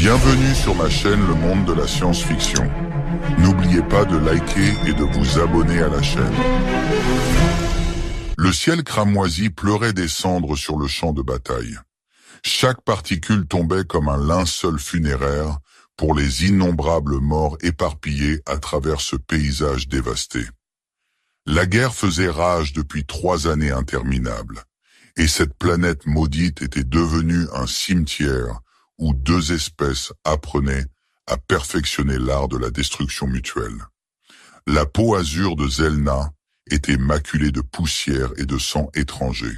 Bienvenue sur ma chaîne Le Monde de la Science-Fiction. N'oubliez pas de liker et de vous abonner à la chaîne. Le ciel cramoisi pleurait des cendres sur le champ de bataille. Chaque particule tombait comme un linceul funéraire pour les innombrables morts éparpillés à travers ce paysage dévasté. La guerre faisait rage depuis 3 années interminables, et cette planète maudite était devenue un cimetière où 2 espèces apprenaient à perfectionner l'art de la destruction mutuelle. La peau azur de Zelna était maculée de poussière et de sang étranger.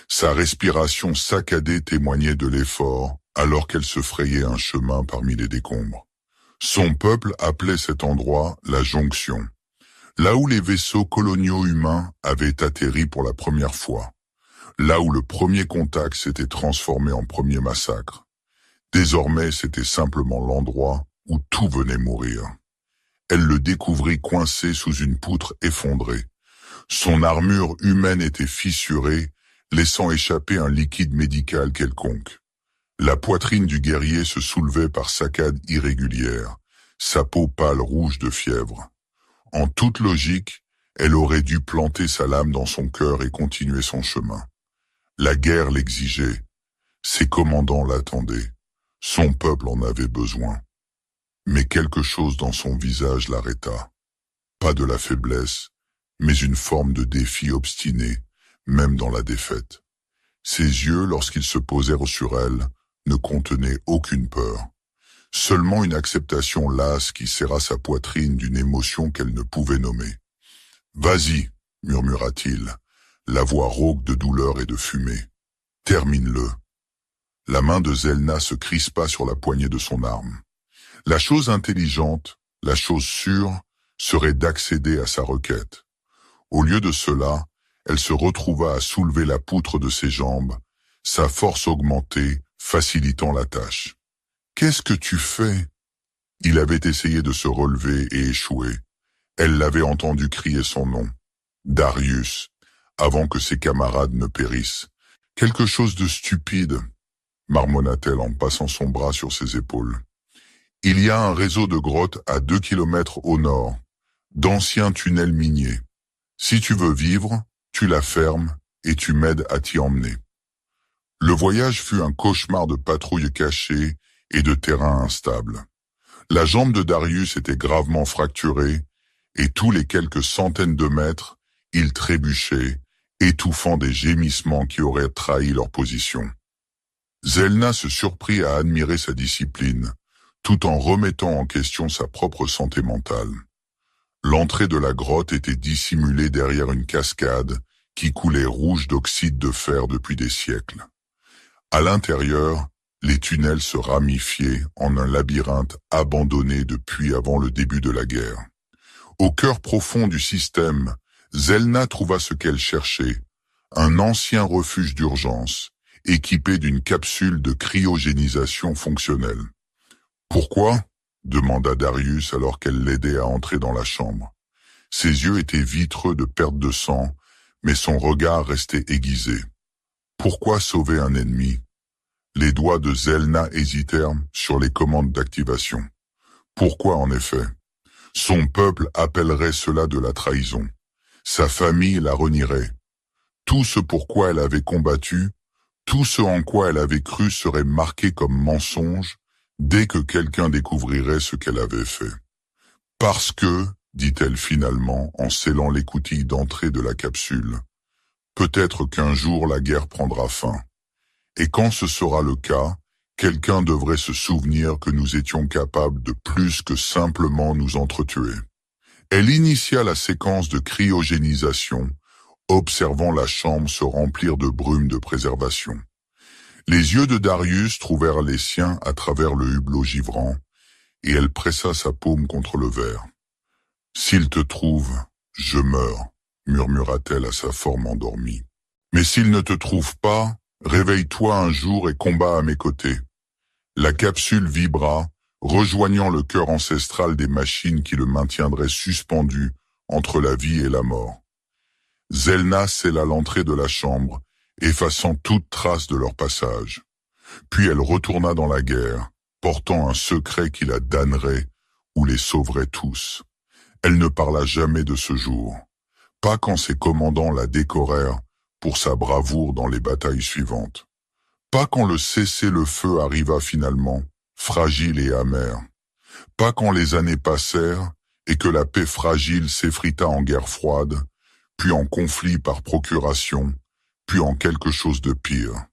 Sa respiration saccadée témoignait de l'effort alors qu'elle se frayait un chemin parmi les décombres. Son peuple appelait cet endroit la Jonction, là où les vaisseaux coloniaux humains avaient atterri pour la première fois, là où le premier contact s'était transformé en premier massacre. Désormais, c'était simplement l'endroit où tout venait mourir. Elle le découvrit coincé sous une poutre effondrée. Son armure humaine était fissurée, laissant échapper un liquide médical quelconque. La poitrine du guerrier se soulevait par saccades irrégulières, sa peau pâle rouge de fièvre. En toute logique, elle aurait dû planter sa lame dans son cœur et continuer son chemin. La guerre l'exigeait. Ses commandants l'attendaient. Son peuple en avait besoin. Mais quelque chose dans son visage l'arrêta. Pas de la faiblesse, mais une forme de défi obstiné, même dans la défaite. Ses yeux, lorsqu'ils se posèrent sur elle, ne contenaient aucune peur. Seulement une acceptation lasse qui serra sa poitrine d'une émotion qu'elle ne pouvait nommer. « Vas-y » murmura-t-il, la voix rauque de douleur et de fumée. « Termine-le. » La main de Zelna se crispa sur la poignée de son arme. La chose intelligente, la chose sûre, serait d'accéder à sa requête. Au lieu de cela, elle se retrouva à soulever la poutre de ses jambes, sa force augmentée, facilitant la tâche. « Qu'est-ce que tu fais ?» Il avait essayé de se relever et échoué. Elle l'avait entendu crier son nom. Darius, avant que ses camarades ne périssent. « Quelque chose de stupide » marmonna-t-elle en passant son bras sur ses épaules. Il y a un réseau de grottes à 2 kilomètres au nord, d'anciens tunnels miniers. Si tu veux vivre, tu la fermes et tu m'aides à t'y emmener. Le voyage fut un cauchemar de patrouilles cachées et de terrain instable. La jambe de Darius était gravement fracturée et tous les quelques centaines de mètres, il trébuchait, étouffant des gémissements qui auraient trahi leur position. Zelna se surprit à admirer sa discipline, tout en remettant en question sa propre santé mentale. L'entrée de la grotte était dissimulée derrière une cascade qui coulait rouge d'oxyde de fer depuis des siècles. À l'intérieur, les tunnels se ramifiaient en un labyrinthe abandonné depuis avant le début de la guerre. Au cœur profond du système, Zelna trouva ce qu'elle cherchait, un ancien refuge d'urgence, équipé d'une capsule de cryogénisation fonctionnelle. « Pourquoi ?» demanda Darius alors qu'elle l'aidait à entrer dans la chambre. Ses yeux étaient vitreux de perte de sang, mais son regard restait aiguisé. Pourquoi sauver un ennemi? Les doigts de Zelna hésitèrent sur les commandes d'activation. Pourquoi en effet? Son peuple appellerait cela de la trahison. Sa famille la renierait. Tout ce pourquoi elle avait combattu, tout ce en quoi elle avait cru serait marqué comme mensonge dès que quelqu'un découvrirait ce qu'elle avait fait. « Parce que, » dit-elle finalement en scellant l'écoutille d'entrée de la capsule, « peut-être qu'un jour la guerre prendra fin. Et quand ce sera le cas, quelqu'un devrait se souvenir que nous étions capables de plus que simplement nous entretuer. » Elle initia la séquence de cryogénisation, observant la chambre se remplir de brume de préservation. Les yeux de Darius trouvèrent les siens à travers le hublot givrant, et elle pressa sa paume contre le verre. « S'il te trouve, je meurs, » murmura-t-elle à sa forme endormie. « Mais s'il ne te trouve pas, réveille-toi un jour et combat à mes côtés. » La capsule vibra, rejoignant le cœur ancestral des machines qui le maintiendraient suspendu entre la vie et la mort. Zelna scella l'entrée de la chambre, effaçant toute trace de leur passage. Puis elle retourna dans la guerre, portant un secret qui la damnerait ou les sauverait tous. Elle ne parla jamais de ce jour, pas quand ses commandants la décorèrent pour sa bravoure dans les batailles suivantes, pas quand le cessez-le-feu arriva finalement, fragile et amer, pas quand les années passèrent et que la paix fragile s'effrita en guerre froide, puis en conflit par procuration, puis en quelque chose de pire.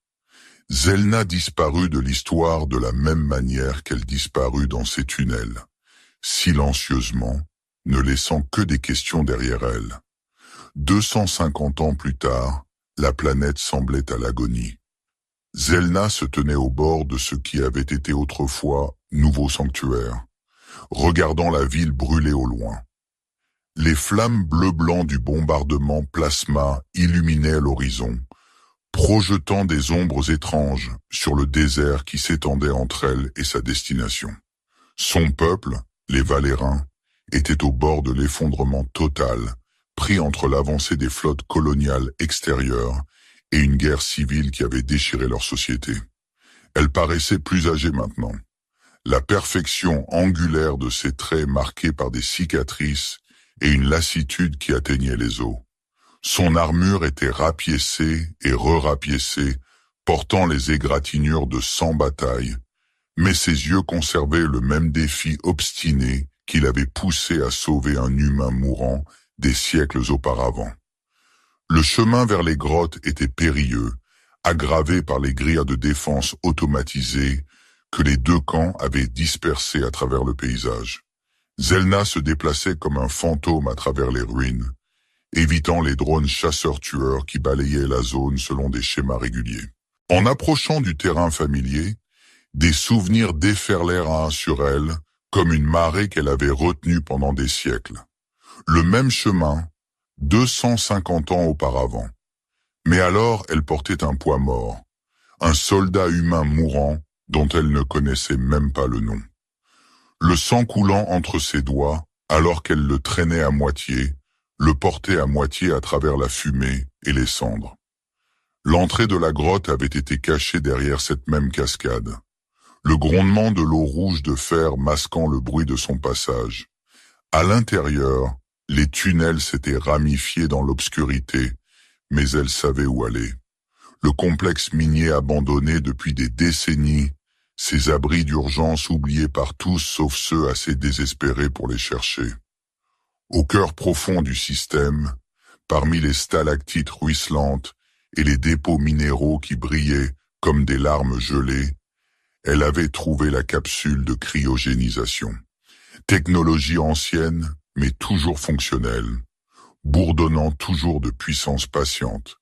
Zelna disparut de l'histoire de la même manière qu'elle disparut dans ses tunnels, silencieusement, ne laissant que des questions derrière elle. 250 ans plus tard, la planète semblait à l'agonie. Zelna se tenait au bord de ce qui avait été autrefois nouveau sanctuaire, regardant la ville brûler au loin. Les flammes bleu-blanc du bombardement plasma illuminaient l'horizon, projetant des ombres étranges sur le désert qui s'étendait entre elle et sa destination. Son peuple, les Valérins, était au bord de l'effondrement total, pris entre l'avancée des flottes coloniales extérieures et une guerre civile qui avait déchiré leur société. Elle paraissait plus âgée maintenant. La perfection angulaire de ses traits marqués par des cicatrices et une lassitude qui atteignait les os. Son armure était rapiécée et re-rapiécée, portant les égratignures de 100 batailles, mais ses yeux conservaient le même défi obstiné qui l'avait poussé à sauver un humain mourant des siècles auparavant. Le chemin vers les grottes était périlleux, aggravé par les grilles de défense automatisées que les deux camps avaient dispersées à travers le paysage. Zelna se déplaçait comme un fantôme à travers les ruines, évitant les drones chasseurs-tueurs qui balayaient la zone selon des schémas réguliers. En approchant du terrain familier, des souvenirs déferlèrent sur elle comme une marée qu'elle avait retenue pendant des siècles. Le même chemin, 250 ans auparavant. Mais alors elle portait un poids mort, un soldat humain mourant dont elle ne connaissait même pas le nom. Le sang coulant entre ses doigts, alors qu'elle le traînait à moitié, le portait à moitié à travers la fumée et les cendres. L'entrée de la grotte avait été cachée derrière cette même cascade, le grondement de l'eau rouge de fer masquant le bruit de son passage. À l'intérieur, les tunnels s'étaient ramifiés dans l'obscurité, mais elle savait où aller. Le complexe minier abandonné depuis des décennies, ses abris d'urgence oubliés par tous sauf ceux assez désespérés pour les chercher. Au cœur profond du système, parmi les stalactites ruisselantes et les dépôts minéraux qui brillaient comme des larmes gelées, elle avait trouvé la capsule de cryogénisation. Technologie ancienne, mais toujours fonctionnelle, bourdonnant toujours de puissance patiente.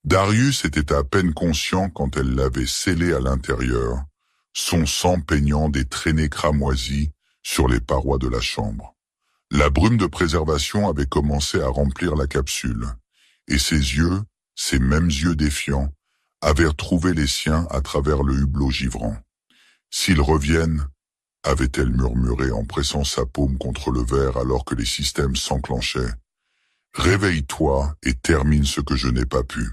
Darius était à peine conscient quand elle l'avait scellée à l'intérieur, son sang peignant des traînées cramoisies sur les parois de la chambre. La brume de préservation avait commencé à remplir la capsule, et ses yeux, ces mêmes yeux défiants, avaient retrouvé les siens à travers le hublot givrant. « S'ils reviennent », avait-elle murmuré en pressant sa paume contre le verre alors que les systèmes s'enclenchaient. « Réveille-toi et termine ce que je n'ai pas pu. »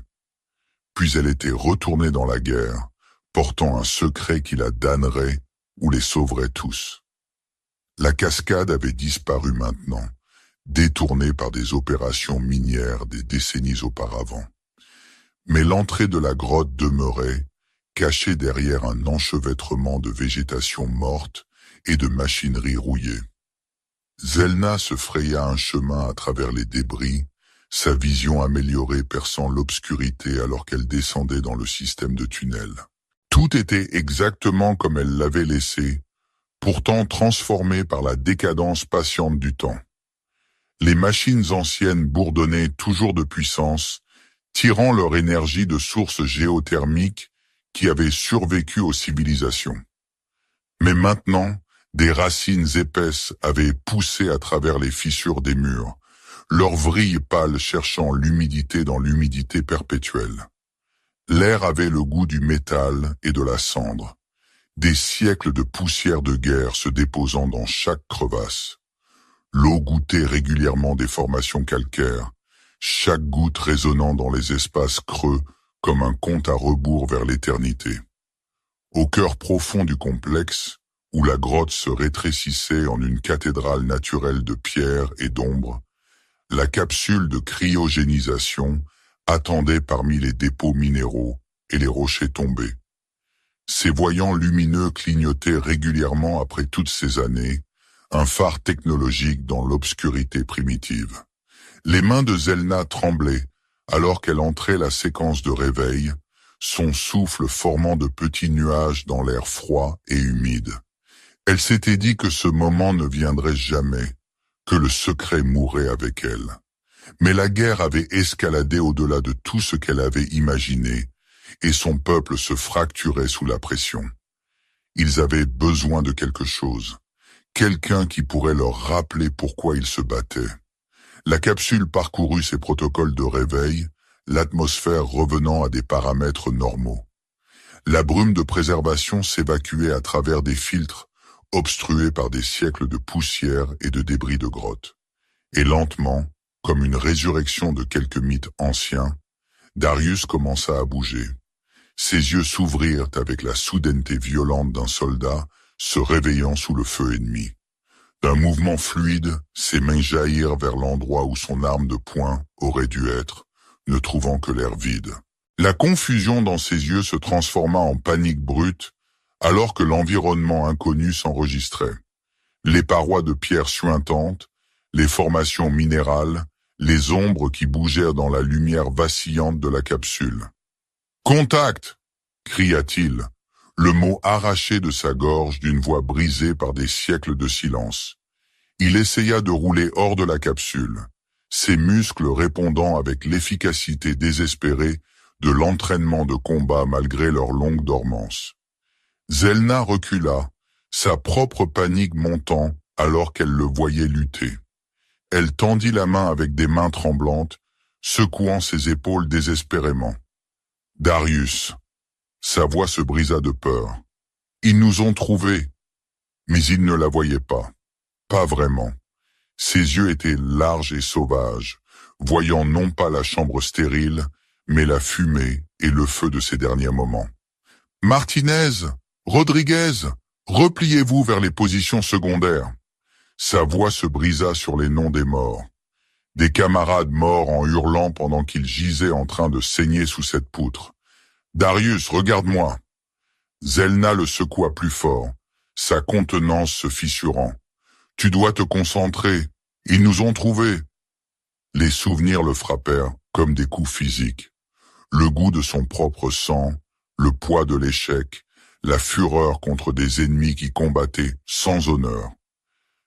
Puis elle était retournée dans la guerre, portant un secret qui la damnerait ou les sauverait tous. La cascade avait disparu maintenant, détournée par des opérations minières des décennies auparavant. Mais l'entrée de la grotte demeurait, cachée derrière un enchevêtrement de végétation morte et de machinerie rouillée. Zelna se fraya un chemin à travers les débris, sa vision améliorée perçant l'obscurité alors qu'elle descendait dans le système de tunnels. Tout était exactement comme elle l'avait laissé, pourtant transformé par la décadence patiente du temps. Les machines anciennes bourdonnaient toujours de puissance, tirant leur énergie de sources géothermiques qui avaient survécu aux civilisations. Mais maintenant, des racines épaisses avaient poussé à travers les fissures des murs, leurs vrilles pâles cherchant l'humidité dans l'humidité perpétuelle. L'air avait le goût du métal et de la cendre, des siècles de poussière de guerre se déposant dans chaque crevasse. L'eau goûtait régulièrement des formations calcaires, chaque goutte résonnant dans les espaces creux comme un compte à rebours vers l'éternité. Au cœur profond du complexe, où la grotte se rétrécissait en une cathédrale naturelle de pierre et d'ombre, la capsule de cryogénisation attendait parmi les dépôts minéraux et les rochers tombés. Ces voyants lumineux clignotaient régulièrement après toutes ces années, un phare technologique dans l'obscurité primitive. Les mains de Zelna tremblaient alors qu'elle entrait la séquence de réveil, son souffle formant de petits nuages dans l'air froid et humide. Elle s'était dit que ce moment ne viendrait jamais, que le secret mourrait avec elle. Mais la guerre avait escaladé au-delà de tout ce qu'elle avait imaginé, et son peuple se fracturait sous la pression. Ils avaient besoin de quelque chose, quelqu'un qui pourrait leur rappeler pourquoi ils se battaient. La capsule parcourut ses protocoles de réveil, l'atmosphère revenant à des paramètres normaux. La brume de préservation s'évacuait à travers des filtres obstrués par des siècles de poussière et de débris de grottes. Et lentement, comme une résurrection de quelques mythes anciens, Darius commença à bouger. Ses yeux s'ouvrirent avec la soudaineté violente d'un soldat se réveillant sous le feu ennemi. D'un mouvement fluide, ses mains jaillirent vers l'endroit où son arme de poing aurait dû être, ne trouvant que l'air vide. La confusion dans ses yeux se transforma en panique brute, alors que l'environnement inconnu s'enregistrait. Les parois de pierre suintantes, les formations minérales, les ombres qui bougèrent dans la lumière vacillante de la capsule. « Contact !» cria-t-il, le mot arraché de sa gorge d'une voix brisée par des siècles de silence. Il essaya de rouler hors de la capsule, ses muscles répondant avec l'efficacité désespérée de l'entraînement de combat malgré leur longue dormance. Zelna recula, sa propre panique montant alors qu'elle le voyait lutter. Elle tendit la main avec des mains tremblantes, secouant ses épaules désespérément. « Darius !» Sa voix se brisa de peur. « Ils nous ont trouvés !» Mais il ne la voyait pas. Pas vraiment. Ses yeux étaient larges et sauvages, voyant non pas la chambre stérile, mais la fumée et le feu de ses derniers moments. « Martinez ! Rodriguez ! Repliez-vous vers les positions secondaires !» Sa voix se brisa sur les noms des morts. Des camarades morts en hurlant pendant qu'ils gisaient en train de saigner sous cette poutre. « Darius, regarde-moi !» Zelna le secoua plus fort, sa contenance se fissurant. « Tu dois te concentrer, ils nous ont trouvés !» Les souvenirs le frappèrent comme des coups physiques. Le goût de son propre sang, le poids de l'échec, la fureur contre des ennemis qui combattaient sans honneur.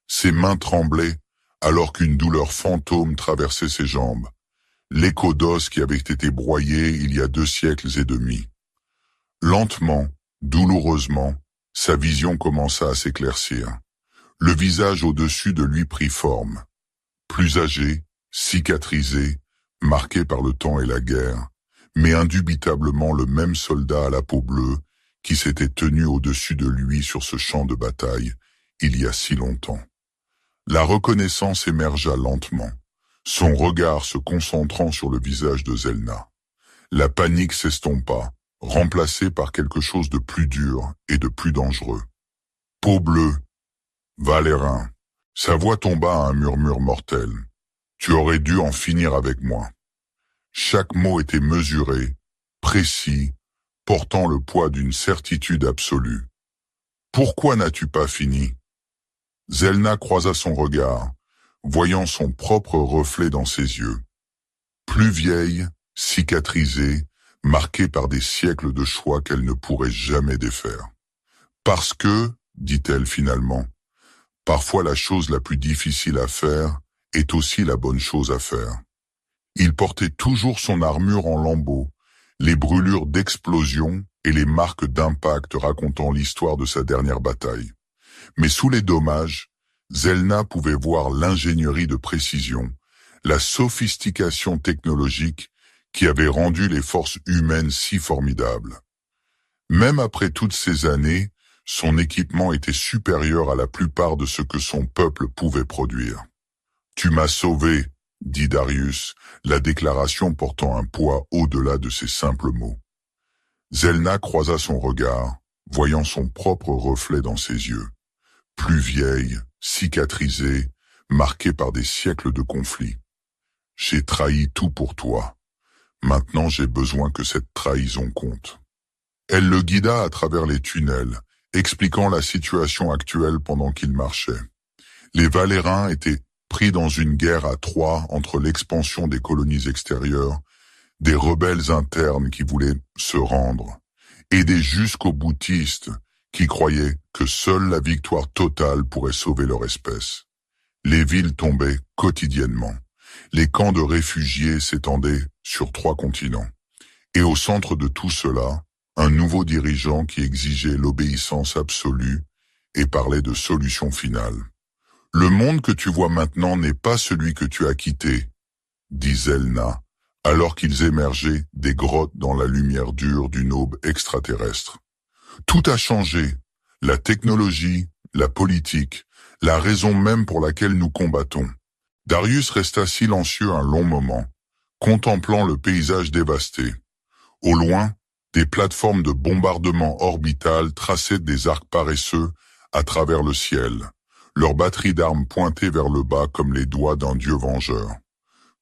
Ses mains tremblaient alors qu'une douleur fantôme traversait ses jambes, l'écho d'os qui avait été broyé il y a 2 siècles et demi. Lentement, douloureusement, sa vision commença à s'éclaircir. Le visage au-dessus de lui prit forme. Plus âgé, cicatrisé, marqué par le temps et la guerre, mais indubitablement le même soldat à la peau bleue qui s'était tenu au-dessus de lui sur ce champ de bataille il y a si longtemps. La reconnaissance émergea lentement, son regard se concentrant sur le visage de Zelna. La panique s'estompa, remplacée par quelque chose de plus dur et de plus dangereux. Peau bleue, Valérin. Sa voix tomba à un murmure mortel. Tu aurais dû en finir avec moi. Chaque mot était mesuré, précis, portant le poids d'une certitude absolue. Pourquoi n'as-tu pas fini? Zelna croisa son regard, voyant son propre reflet dans ses yeux. Plus vieille, cicatrisée, marquée par des siècles de choix qu'elle ne pourrait jamais défaire. Parce que, dit-elle finalement, parfois la chose la plus difficile à faire est aussi la bonne chose à faire. Il portait toujours son armure en lambeaux, les brûlures d'explosion et les marques d'impact racontant l'histoire de sa dernière bataille. Mais sous les dommages, Zelna pouvait voir l'ingénierie de précision, la sophistication technologique qui avait rendu les forces humaines si formidables. Même après toutes ces années, son équipement était supérieur à la plupart de ce que son peuple pouvait produire. « Tu m'as sauvé », dit Darius, la déclaration portant un poids au-delà de ces simples mots. Zelna croisa son regard, voyant son propre reflet dans ses yeux. plus vieille, cicatrisée, marquée par des siècles de conflits. J'ai trahi tout pour toi. Maintenant j'ai besoin que cette trahison compte. Elle le guida à travers les tunnels, expliquant la situation actuelle pendant qu'il marchait. Les Valérins étaient pris dans une guerre à trois entre l'expansion des colonies extérieures, des rebelles internes qui voulaient se rendre, et des jusqu'au-boutistes qui croyaient que seule la victoire totale pourrait sauver leur espèce. Les villes tombaient quotidiennement. Les camps de réfugiés s'étendaient sur 3 continents. Et au centre de tout cela, un nouveau dirigeant qui exigeait l'obéissance absolue et parlait de solution finale. « Le monde que tu vois maintenant n'est pas celui que tu as quitté », dit Zelna, alors qu'ils émergeaient des grottes dans la lumière dure d'une aube extraterrestre. Tout a changé, la technologie, la politique, la raison même pour laquelle nous combattons. Darius resta silencieux un long moment, contemplant le paysage dévasté. Au loin, des plateformes de bombardement orbital traçaient des arcs paresseux à travers le ciel, leurs batteries d'armes pointées vers le bas comme les doigts d'un dieu vengeur.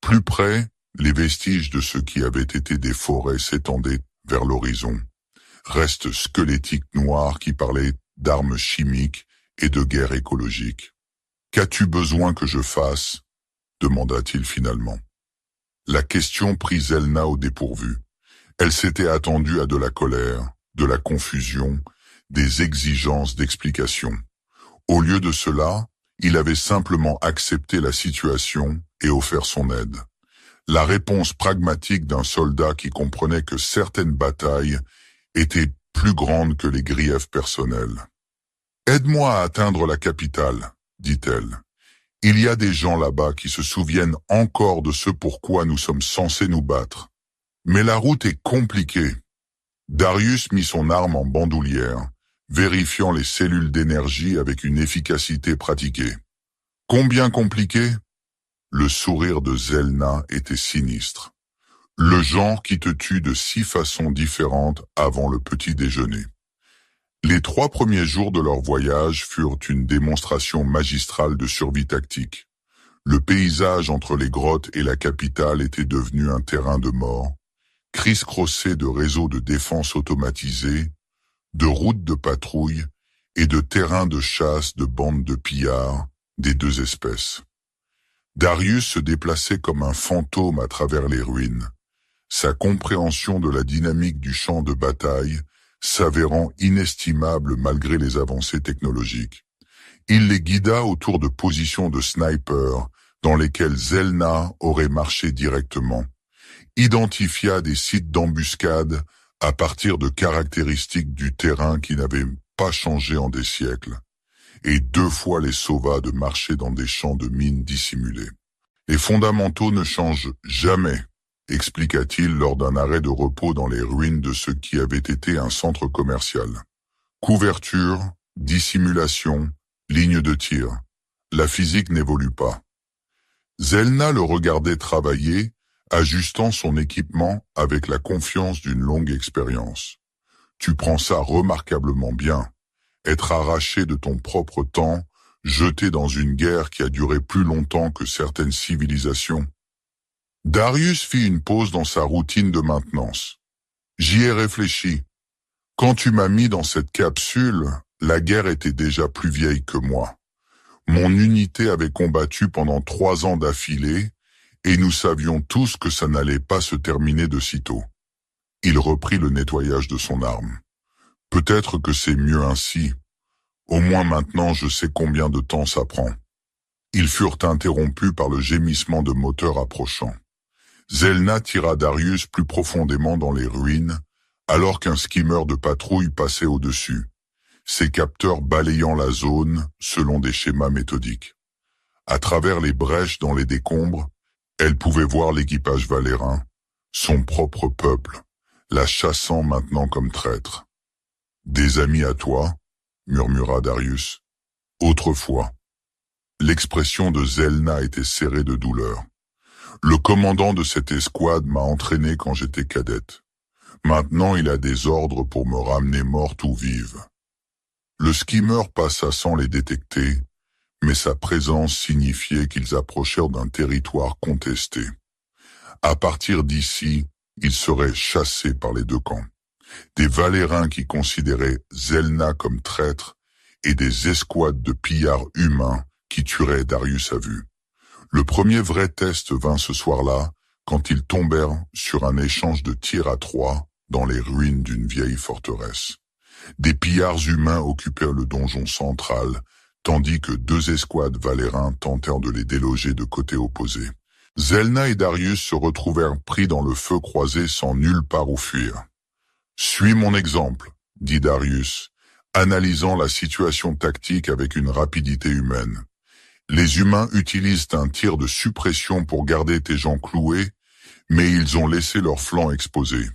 Plus près, les vestiges de ce qui avait été des forêts s'étendaient vers l'horizon. Restes squelettiques noirs qui parlaient d'armes chimiques et de guerre écologique. « Qu'as-tu besoin que je fasse ?» demanda-t-il finalement. La question prit Zelna au dépourvu. Elle s'était attendue à de la colère, de la confusion, des exigences d'explication. Au lieu de cela, il avait simplement accepté la situation et offert son aide. La réponse pragmatique d'un soldat qui comprenait que certaines batailles étaient plus grandes que les griefs personnels. « Aide-moi à atteindre la capitale, » dit-elle. « Il y a des gens là-bas qui se souviennent encore de ce pourquoi nous sommes censés nous battre. Mais la route est compliquée. » Darius mit son arme en bandoulière, vérifiant les cellules d'énergie avec une efficacité pratiquée. « Combien compliqué ?» Le sourire de Zelna était sinistre. Le genre qui te tue de 6 façons différentes avant le petit déjeuner. Les 3 premiers jours de leur voyage furent une démonstration magistrale de survie tactique. Le paysage entre les grottes et la capitale était devenu un terrain de mort, criss-crossé de réseaux de défense automatisés, de routes de patrouille et de terrains de chasse de bandes de pillards des 2 espèces. Darius se déplaçait comme un fantôme à travers les ruines, sa compréhension de la dynamique du champ de bataille s'avérant inestimable malgré les avancées technologiques. Il les guida autour de positions de snipers dans lesquelles Zelna aurait marché directement, identifia des sites d'embuscade à partir de caractéristiques du terrain qui n'avaient pas changé en des siècles, et 2 fois les sauva de marcher dans des champs de mines dissimulés. Les fondamentaux ne changent jamais, expliqua-t-il lors d'un arrêt de repos dans les ruines de ce qui avait été un centre commercial. Couverture, dissimulation, ligne de tir. La physique n'évolue pas. Zelna le regardait travailler, ajustant son équipement avec la confiance d'une longue expérience. Tu prends ça remarquablement bien. Être arraché de ton propre temps, jeté dans une guerre qui a duré plus longtemps que certaines civilisations. Darius fit une pause dans sa routine de maintenance. J'y ai réfléchi. Quand tu m'as mis dans cette capsule, la guerre était déjà plus vieille que moi. Mon unité avait combattu pendant 3 ans d'affilée, et nous savions tous que ça n'allait pas se terminer de sitôt. Il reprit le nettoyage de son arme. Peut-être que c'est mieux ainsi. Au moins maintenant je sais combien de temps ça prend. Ils furent interrompus par le gémissement de moteurs approchant. Zelna tira Darius plus profondément dans les ruines, alors qu'un skimmer de patrouille passait au-dessus, ses capteurs balayant la zone selon des schémas méthodiques. À travers les brèches dans les décombres, elle pouvait voir l'équipage valérin, son propre peuple, la chassant maintenant comme traître. « Des amis à toi ?» murmura Darius. « Autrefois. » L'expression de Zelna était serrée de douleur. « Le commandant de cette escouade m'a entraîné quand j'étais cadette. Maintenant il a des ordres pour me ramener morte ou vive. » Le skimmer passa sans les détecter, mais sa présence signifiait qu'ils approchèrent d'un territoire contesté. À partir d'ici, ils seraient chassés par les deux camps. Des Valérins qui considéraient Zelna comme traître et des escouades de pillards humains qui tueraient Darius à vue. Le premier vrai test vint ce soir-là, quand ils tombèrent sur un échange de tirs à 3 dans les ruines d'une vieille forteresse. Des pillards humains occupèrent le donjon central, tandis que 2 escouades Valérins tentèrent de les déloger de côté opposé. Zelna et Darius se retrouvèrent pris dans le feu croisé sans nulle part où fuir. « Suis mon exemple », dit Darius, analysant la situation tactique avec une rapidité humaine. Les humains utilisent un tir de suppression pour garder tes gens cloués, mais ils ont laissé leurs flancs exposés.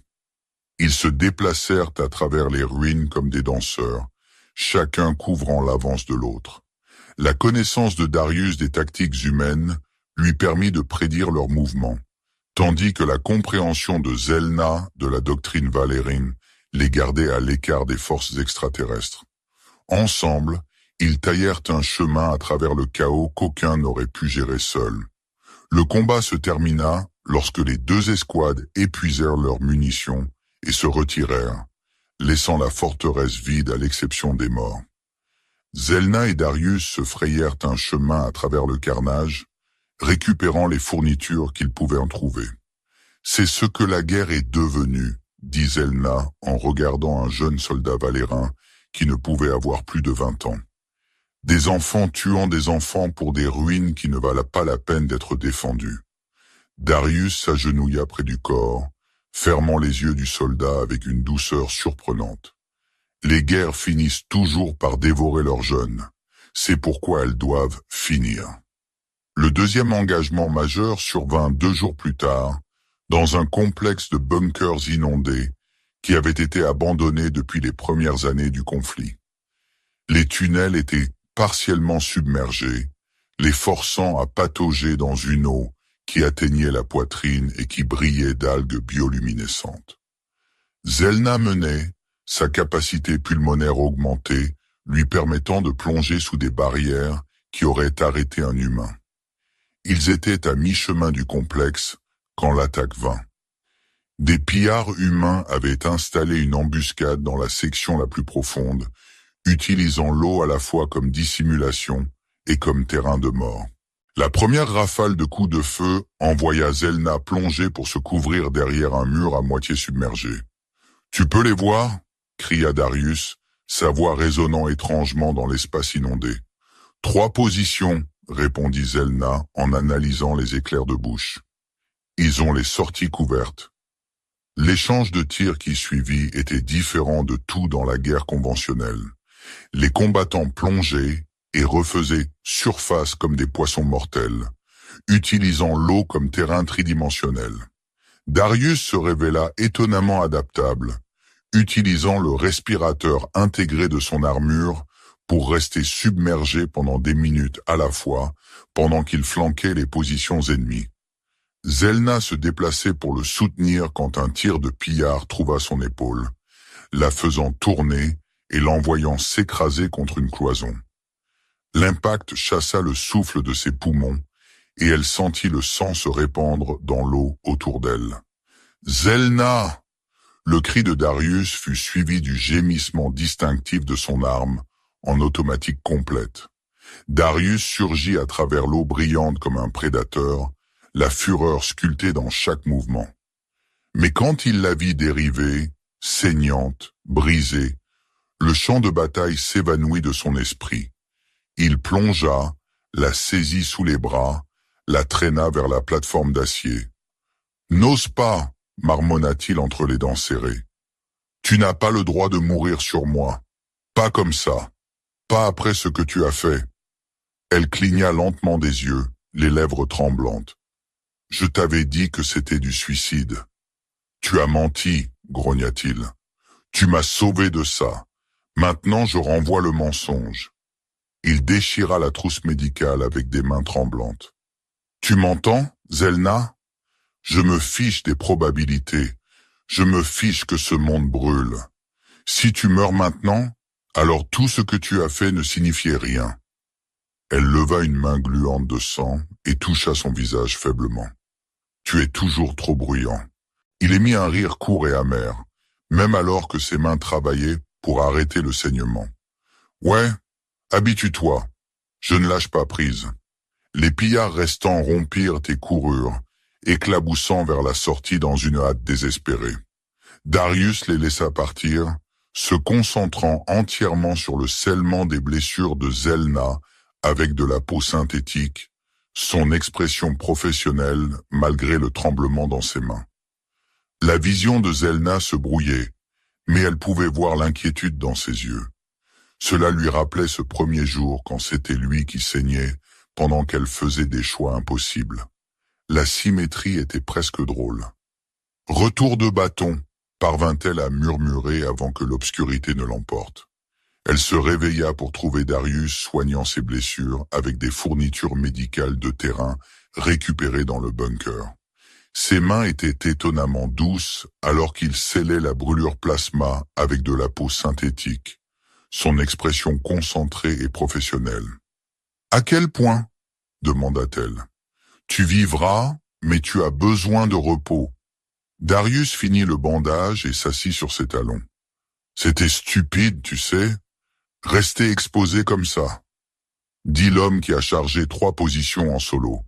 Ils se déplacèrent à travers les ruines comme des danseurs, chacun couvrant l'avance de l'autre. La connaissance de Darius des tactiques humaines lui permit de prédire leurs mouvements, tandis que la compréhension de Zelna de la doctrine valérine les gardait à l'écart des forces extraterrestres. Ensemble, ils taillèrent un chemin à travers le chaos qu'aucun n'aurait pu gérer seul. Le combat se termina lorsque les 2 escouades épuisèrent leurs munitions et se retirèrent, laissant la forteresse vide à l'exception des morts. Zelna et Darius se frayèrent un chemin à travers le carnage, récupérant les fournitures qu'ils pouvaient en trouver. « C'est ce que la guerre est devenue », dit Zelna en regardant un jeune soldat valérin qui ne pouvait avoir plus de 20 ans. Des enfants tuant des enfants pour des ruines qui ne valaient pas la peine d'être défendues. Darius s'agenouilla près du corps, fermant les yeux du soldat avec une douceur surprenante. Les guerres finissent toujours par dévorer leurs jeunes. C'est pourquoi elles doivent finir. Le deuxième engagement majeur survint 2 jours plus tard, dans un complexe de bunkers inondés qui avait été abandonné depuis les premières années du conflit. Les tunnels étaient partiellement submergés, les forçant à patauger dans une eau qui atteignait la poitrine et qui brillait d'algues bioluminescentes. Zelna menait, sa capacité pulmonaire augmentée, lui permettant de plonger sous des barrières qui auraient arrêté un humain. Ils étaient à mi-chemin du complexe quand l'attaque vint. Des pillards humains avaient installé une embuscade dans la section la plus profonde, utilisant l'eau à la fois comme dissimulation et comme terrain de mort. La première rafale de coups de feu envoya Zelna plonger pour se couvrir derrière un mur à moitié submergé. « Tu peux les voir ?» cria Darius, sa voix résonnant étrangement dans l'espace inondé. « 3 positions, répondit Zelna en analysant les éclairs de bouche. Ils ont les sorties couvertes. L'échange de tirs qui suivit était différent de tout dans la guerre conventionnelle. Les combattants plongeaient et refaisaient surface comme des poissons mortels, utilisant l'eau comme terrain tridimensionnel. Darius se révéla étonnamment adaptable, utilisant le respirateur intégré de son armure pour rester submergé pendant des minutes à la fois, pendant qu'il flanquait les positions ennemies. Zelna se déplaçait pour le soutenir quand un tir de pillard trouva son épaule, la faisant tourner et l'envoyant s'écraser contre une cloison. L'impact chassa le souffle de ses poumons et elle sentit le sang se répandre dans l'eau autour d'elle. « Zelna !» Le cri de Darius fut suivi du gémissement distinctif de son arme, en automatique complète. Darius surgit à travers l'eau brillante comme un prédateur, la fureur sculptée dans chaque mouvement. Mais quand il la vit dériver, saignante, brisée, le champ de bataille s'évanouit de son esprit. Il plongea, la saisit sous les bras, la traîna vers la plateforme d'acier. « N'ose pas !» marmonna-t-il entre les dents serrées. « Tu n'as pas le droit de mourir sur moi. Pas comme ça. Pas après ce que tu as fait. » Elle cligna lentement des yeux, les lèvres tremblantes. « Je t'avais dit que c'était du suicide. »« Tu as menti, » grogna-t-il. « Tu m'as sauvé de ça. Maintenant je renvoie le mensonge. » Il déchira la trousse médicale avec des mains tremblantes. « Tu m'entends, Zelna ? Je me fiche des probabilités. Je me fiche que ce monde brûle. Si tu meurs maintenant, Alors tout ce que tu as fait ne signifiait rien. Elle leva une main gluante de sang et toucha son visage faiblement. Tu es toujours trop bruyant. Il émit un rire court et amer, même alors que ses mains travaillaient pour arrêter le saignement. Ouais, habitue-toi. Je ne lâche pas prise. Les pillards restants rompirent et coururent, éclaboussant vers la sortie dans une hâte désespérée. Darius les laissa partir, se concentrant entièrement sur le scellement des blessures de Zelna avec de la peau synthétique, son expression professionnelle malgré le tremblement dans ses mains. La vision de Zelna se brouillait, mais elle pouvait voir l'inquiétude dans ses yeux. Cela lui rappelait ce premier jour quand c'était lui qui saignait pendant qu'elle faisait des choix impossibles. La symétrie était presque drôle. « Retour de bâton !» parvint-elle à murmurer avant que l'obscurité ne l'emporte. Elle se réveilla pour trouver Darius soignant ses blessures avec des fournitures médicales de terrain récupérées dans le bunker. Ses mains étaient étonnamment douces alors qu'il scellait la brûlure plasma avec de la peau synthétique, son expression concentrée et professionnelle. « À quel point ?» demanda-t-elle. « Tu vivras, mais tu as besoin de repos. » Darius finit le bandage et s'assit sur ses talons. « C'était stupide, tu sais. Rester exposé comme ça. » dit l'homme qui a chargé 3 positions en solo.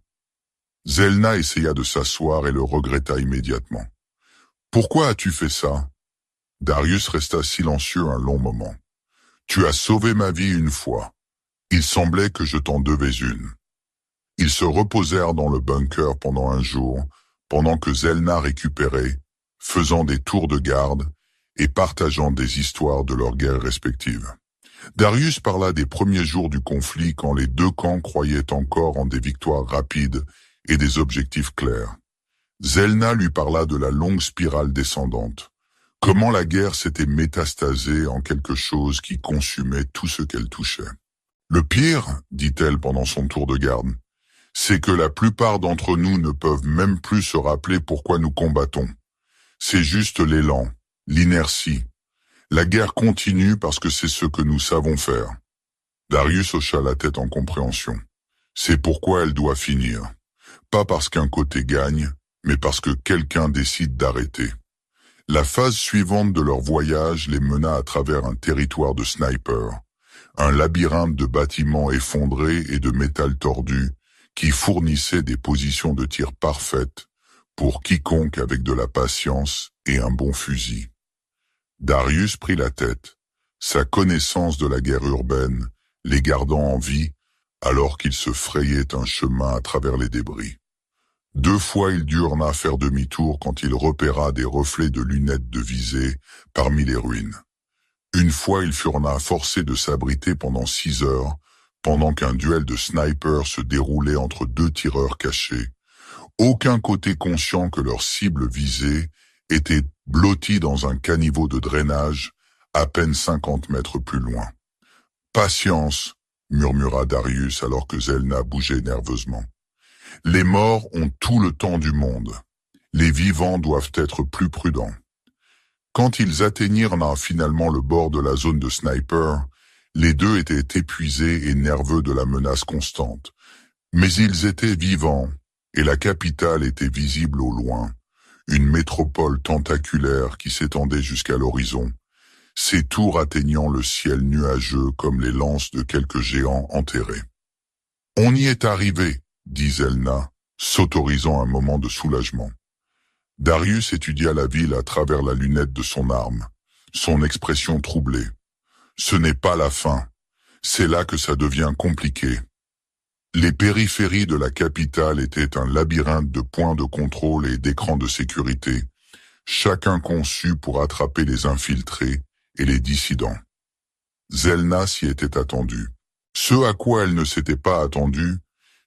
Zelna essaya de s'asseoir et le regretta immédiatement. « Pourquoi as-tu fait ça ?» Darius resta silencieux un long moment. « Tu as sauvé ma vie une fois. Il semblait que je t'en devais une. » Ils se reposèrent dans le bunker pendant un jour, pendant que Zelna récupérait, faisant des tours de garde et partageant des histoires de leurs guerres respectives. Darius parla des premiers jours du conflit quand les 2 camps croyaient encore en des victoires rapides et des objectifs clairs. Zelna lui parla de la longue spirale descendante, comment la guerre s'était métastasée en quelque chose qui consumait tout ce qu'elle touchait. « Le pire, dit-elle pendant son tour de garde, c'est que la plupart d'entre nous ne peuvent même plus se rappeler pourquoi nous combattons. C'est juste l'élan, l'inertie. La guerre continue parce que c'est ce que nous savons faire. » Darius hocha la tête en compréhension. C'est pourquoi elle doit finir. Pas parce qu'un côté gagne, mais parce que quelqu'un décide d'arrêter. La phase suivante de leur voyage les mena à travers un territoire de snipers, un labyrinthe de bâtiments effondrés et de métal tordu, qui fournissait des positions de tir parfaites pour quiconque avec de la patience et un bon fusil. Darius prit la tête, sa connaissance de la guerre urbaine les gardant en vie alors qu'il se frayait un chemin à travers les débris. 2 fois il durna faire demi-tour quand il repéra des reflets de lunettes de visée parmi les ruines. Une fois il furna forcé de s'abriter pendant 6 heures, pendant qu'un duel de snipers se déroulait entre 2 tireurs cachés, aucun côté conscient que leur cible visée était blottie dans un caniveau de drainage à peine 50 mètres plus loin. « Patience !» murmura Darius alors que Zelna bougeait nerveusement. « Les morts ont tout le temps du monde. Les vivants doivent être plus prudents. » Quand ils atteignirent finalement le bord de la zone de sniper, les 2 étaient épuisés et nerveux de la menace constante. Mais ils étaient vivants, et la capitale était visible au loin, une métropole tentaculaire qui s'étendait jusqu'à l'horizon, ses tours atteignant le ciel nuageux comme les lances de quelques géants enterrés. « On y est arrivé », dit Zelna, s'autorisant un moment de soulagement. Darius étudia la ville à travers la lunette de son arme, son expression troublée. Ce n'est pas la fin. C'est là que ça devient compliqué. Les périphéries de la capitale étaient un labyrinthe de points de contrôle et d'écrans de sécurité, chacun conçu pour attraper les infiltrés et les dissidents. Zelna s'y était attendue. Ce à quoi elle ne s'était pas attendue,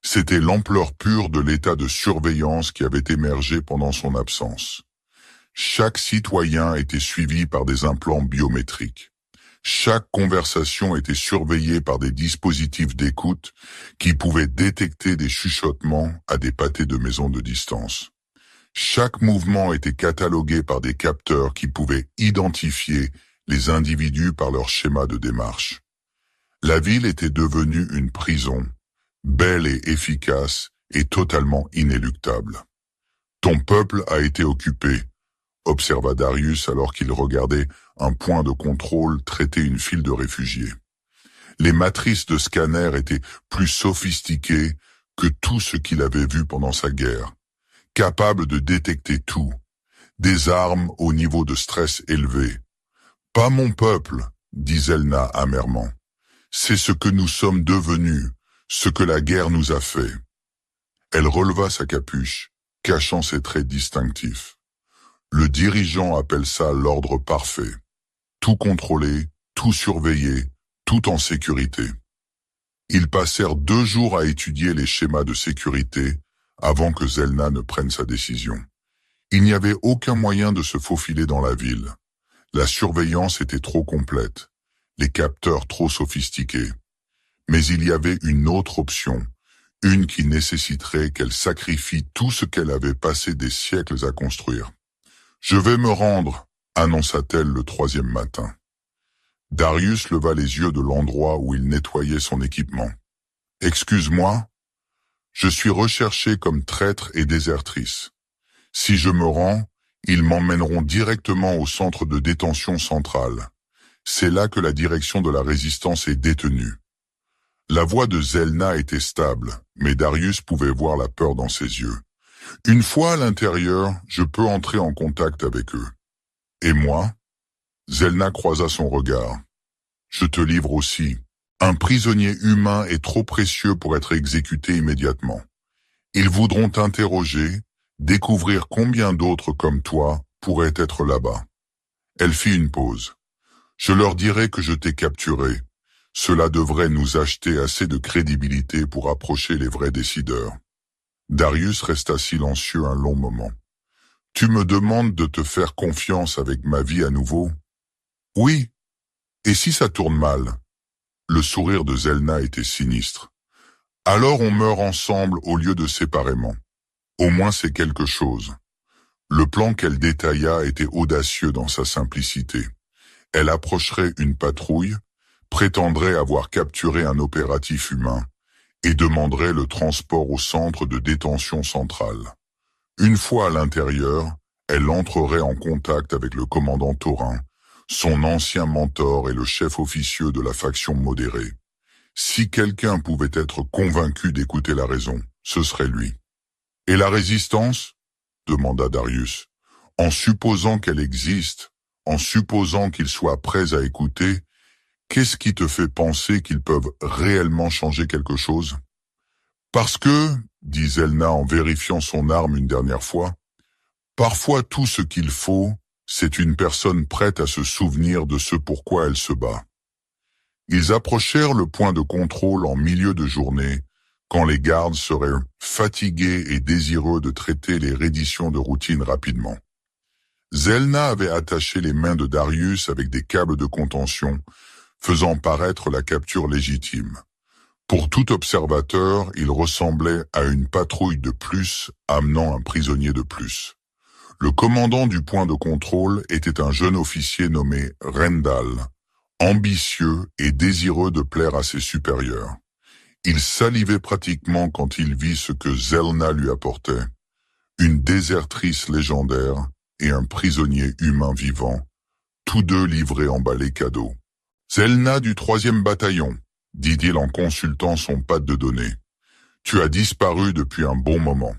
c'était l'ampleur pure de l'état de surveillance qui avait émergé pendant son absence. Chaque citoyen était suivi par des implants biométriques. Chaque conversation était surveillée par des dispositifs d'écoute qui pouvaient détecter des chuchotements à des pâtés de maison de distance. Chaque mouvement était catalogué par des capteurs qui pouvaient identifier les individus par leur schéma de démarche. La ville était devenue une prison, belle et efficace et totalement inéluctable. Ton peuple a été occupé, observa Darius alors qu'il regardait un point de contrôle traiter une file de réfugiés. Les matrices de scanner étaient plus sophistiquées que tout ce qu'il avait vu pendant sa guerre, capables de détecter tout, des armes au niveau de stress élevé. « Pas mon peuple », dit Zelna amèrement. « C'est ce que nous sommes devenus, ce que la guerre nous a fait. » Elle releva sa capuche, cachant ses traits distinctifs. Le dirigeant appelle ça l'ordre parfait. Tout contrôler, tout surveiller, tout en sécurité. Ils passèrent 2 jours à étudier les schémas de sécurité avant que Zelna ne prenne sa décision. Il n'y avait aucun moyen de se faufiler dans la ville. La surveillance était trop complète, les capteurs trop sophistiqués. Mais il y avait une autre option, une qui nécessiterait qu'elle sacrifie tout ce qu'elle avait passé des siècles à construire. « Je vais me rendre », annonça-t-elle le 3e matin. Darius leva les yeux de l'endroit où il nettoyait son équipement. « Excuse-moi, je suis recherchée comme traître et désertrice. Si je me rends, ils m'emmèneront directement au centre de détention centrale. C'est là que la direction de la résistance est détenue. » La voix de Zelna était stable, mais Darius pouvait voir la peur dans ses yeux. « Une fois à l'intérieur, je peux entrer en contact avec eux. Et moi ?» Zelna croisa son regard. « Je te livre aussi. Un prisonnier humain est trop précieux pour être exécuté immédiatement. Ils voudront t'interroger, découvrir combien d'autres comme toi pourraient être là-bas. » Elle fit une pause. « Je leur dirai que je t'ai capturé. Cela devrait nous acheter assez de crédibilité pour approcher les vrais décideurs. » Darius resta silencieux un long moment. « Tu me demandes de te faire confiance avec ma vie à nouveau ? » ?»« Oui. Et si ça tourne mal ?» Le sourire de Zelna était sinistre. « Alors on meurt ensemble au lieu de séparément. Au moins c'est quelque chose. » Le plan qu'elle détailla était audacieux dans sa simplicité. Elle approcherait une patrouille, prétendrait avoir capturé un opératif humain et demanderait le transport au centre de détention centrale. Une fois à l'intérieur, elle entrerait en contact avec le commandant Thorin, son ancien mentor et le chef officieux de la faction modérée. Si quelqu'un pouvait être convaincu d'écouter la raison, ce serait lui. « Et la résistance ?» demanda Darius. « En supposant qu'elle existe, en supposant qu'ils soient prêts à écouter, qu'est-ce qui te fait penser qu'ils peuvent réellement changer quelque chose ?»« Parce que, » dit Zelna en vérifiant son arme une dernière fois, « parfois tout ce qu'il faut, c'est une personne prête à se souvenir de ce pourquoi elle se bat. » Ils approchèrent le point de contrôle en milieu de journée, quand les gardes seraient fatigués et désireux de traiter les redditions de routine rapidement. Zelna avait attaché les mains de Darius avec des câbles de contention, faisant paraître la capture légitime. Pour tout observateur, il ressemblait à une patrouille de plus amenant un prisonnier de plus. Le commandant du point de contrôle était un jeune officier nommé Rendal, ambitieux et désireux de plaire à ses supérieurs. Il salivait pratiquement quand il vit ce que Zelna lui apportait. Une désertrice légendaire et un prisonnier humain vivant, tous deux livrés emballés cadeaux. « Zelna du 3e bataillon, » dit-il en consultant son pad de données. « Tu as disparu depuis un bon moment. »«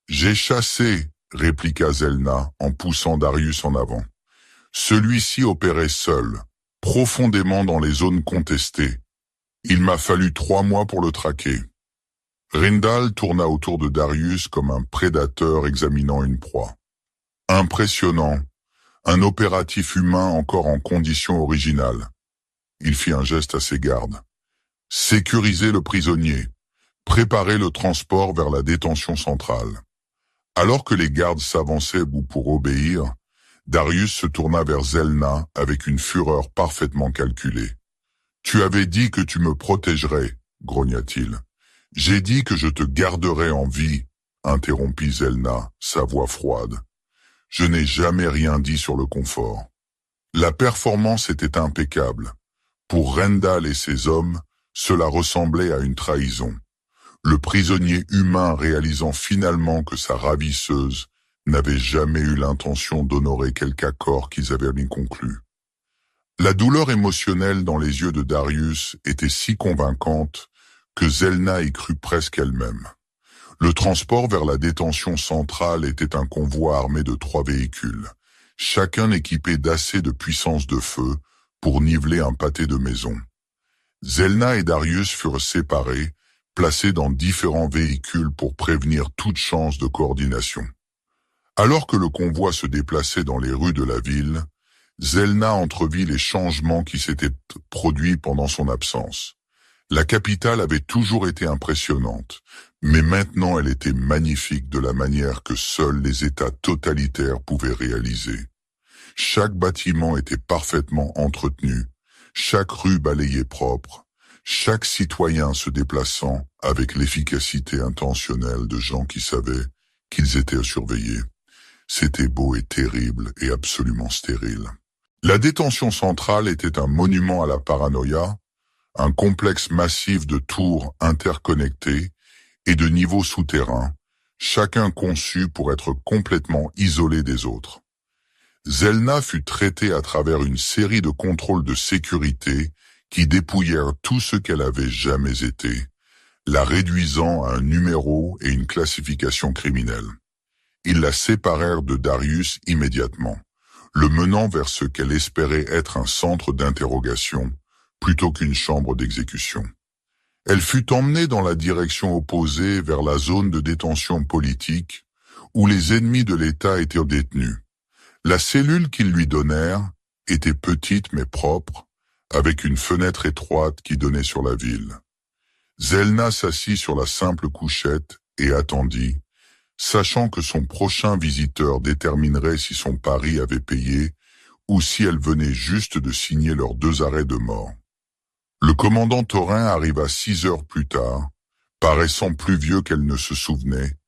J'ai chassé, » répliqua Zelna en poussant Darius en avant. Celui-ci opérait seul, profondément dans les zones contestées. Il m'a fallu 3 mois pour le traquer. Rendal tourna autour de Darius comme un prédateur examinant une proie. Impressionnant, un opératif humain encore en condition originale. Il fit un geste à ses gardes. Sécuriser le prisonnier, préparer le transport vers la détention centrale. Alors que les gardes s'avançaient pour obéir, Darius se tourna vers Zelna avec une fureur parfaitement calculée. « Tu avais dit que tu me protégerais, » grogna-t-il. « J'ai dit que je te garderais en vie, » interrompit Zelna, sa voix froide. « Je n'ai jamais rien dit sur le confort. » La performance était impeccable. Pour Rendal et ses hommes, cela ressemblait à une trahison. Le prisonnier humain réalisant finalement que sa ravisseuse n'avait jamais eu l'intention d'honorer quelque accord qu'ils avaient bien conclu. La douleur émotionnelle dans les yeux de Darius était si convaincante que Zelna y crut presque elle-même. Le transport vers la détention centrale était un convoi armé de 3 véhicules, chacun équipé d'assez de puissance de feu pour niveler un pâté de maison. Zelna et Darius furent séparés, placés dans différents véhicules pour prévenir toute chance de coordination. Alors que le convoi se déplaçait dans les rues de la ville, Zelna entrevit les changements qui s'étaient produits pendant son absence. La capitale avait toujours été impressionnante, mais maintenant elle était magnifique de la manière que seuls les États totalitaires pouvaient réaliser. Chaque bâtiment était parfaitement entretenu, chaque rue balayée propre, chaque citoyen se déplaçant avec l'efficacité intentionnelle de gens qui savaient qu'ils étaient surveillés. C'était beau et terrible et absolument stérile. La détention centrale était un monument à la paranoïa, un complexe massif de tours interconnectées et de niveaux souterrains, chacun conçu pour être complètement isolé des autres. Zelna fut traitée à travers une série de contrôles de sécurité qui dépouillèrent tout ce qu'elle avait jamais été, la réduisant à un numéro et une classification criminelle. Ils la séparèrent de Darius immédiatement, le menant vers ce qu'elle espérait être un centre d'interrogation plutôt qu'une chambre d'exécution. Elle fut emmenée dans la direction opposée vers la zone de détention politique où les ennemis de l'État étaient détenus. La cellule qu'ils lui donnèrent était petite mais propre, avec une fenêtre étroite qui donnait sur la ville. Zelna s'assit sur la simple couchette et attendit, sachant que son prochain visiteur déterminerait si son pari avait payé ou si elle venait juste de signer leurs 2 arrêts de mort. Le commandant Thorin arriva 6 heures plus tard, paraissant plus vieux qu'elle ne se souvenait,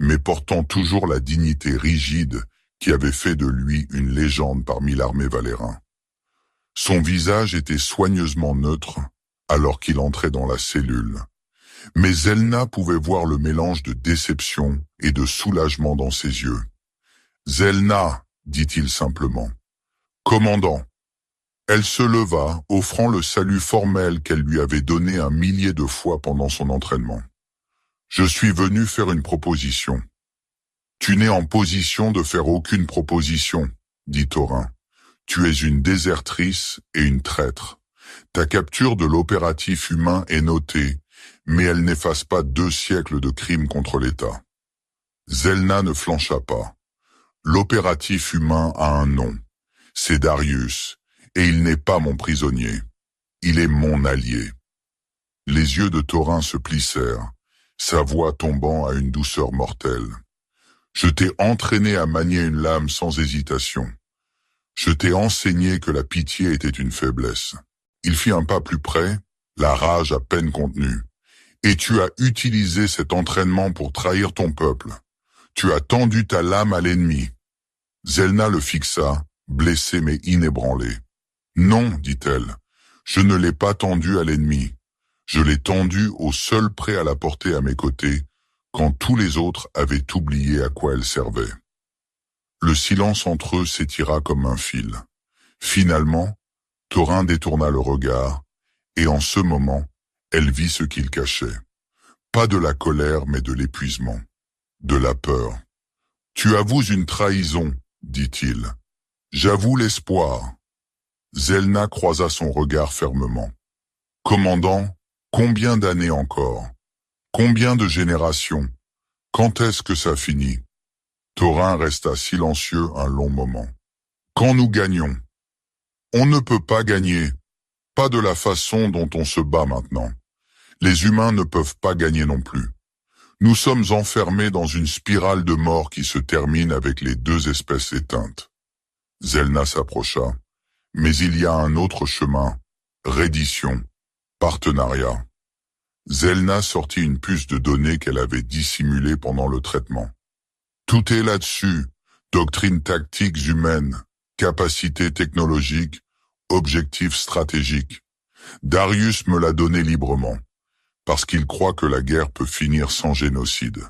mais portant toujours la dignité rigide qui avait fait de lui une légende parmi l'armée Valérin. Son visage était soigneusement neutre alors qu'il entrait dans la cellule, mais Zelna pouvait voir le mélange de déception et de soulagement dans ses yeux. « Zelna » dit-il simplement. « Commandant ». Elle se leva, offrant le salut formel qu'elle lui avait donné 1 millier de fois pendant son entraînement. « Je suis venu faire une proposition. »« Tu n'es en position de faire aucune proposition, » dit Thorin. « Tu es une désertrice et une traître. Ta capture de l'opératif humain est notée, mais elle n'efface pas 2 siècles de crimes contre l'État. » Zelna ne flancha pas. L'opératif humain a un nom. C'est Darius, et il n'est pas mon prisonnier. Il est mon allié. Les yeux de Thorin se plissèrent, sa voix tombant à une douceur mortelle. Je t'ai entraîné à manier une lame sans hésitation. Je t'ai enseigné que la pitié était une faiblesse. Il fit un pas plus près, la rage à peine contenue. Et tu as utilisé cet entraînement pour trahir ton peuple. Tu as tendu ta lame à l'ennemi. Zelna le fixa, blessée mais inébranlée. Non, dit-elle, je ne l'ai pas tendu à l'ennemi. Je l'ai tendu au seul prêt à la porter à mes côtés, quand tous les autres avaient oublié à quoi elle servait. Le silence entre eux s'étira comme un fil. Finalement, Thorin détourna le regard, et en ce moment, elle vit ce qu'il cachait. Pas de la colère, mais de l'épuisement. De la peur. « Tu avoues une trahison, » dit-il. « J'avoue l'espoir. » Zelna croisa son regard fermement. « Commandant, combien d'années encore? Combien de générations? Quand est-ce que ça finit ?» Thorin resta silencieux un long moment. « Quand nous gagnons. On ne peut pas gagner. Pas de la façon dont on se bat maintenant. Les humains ne peuvent pas gagner non plus. Nous sommes enfermés dans une spirale de mort qui se termine avec les 2 espèces éteintes. » Zelna s'approcha. « Mais il y a un autre chemin. Reddition. Partenariat. » Zelna sortit une puce de données qu'elle avait dissimulée pendant le traitement. « Tout est là-dessus. Doctrine tactiques humaines. capacité technologique, objectif stratégique. Darius me l'a donné librement, parce qu'il croit que la guerre peut finir sans génocide.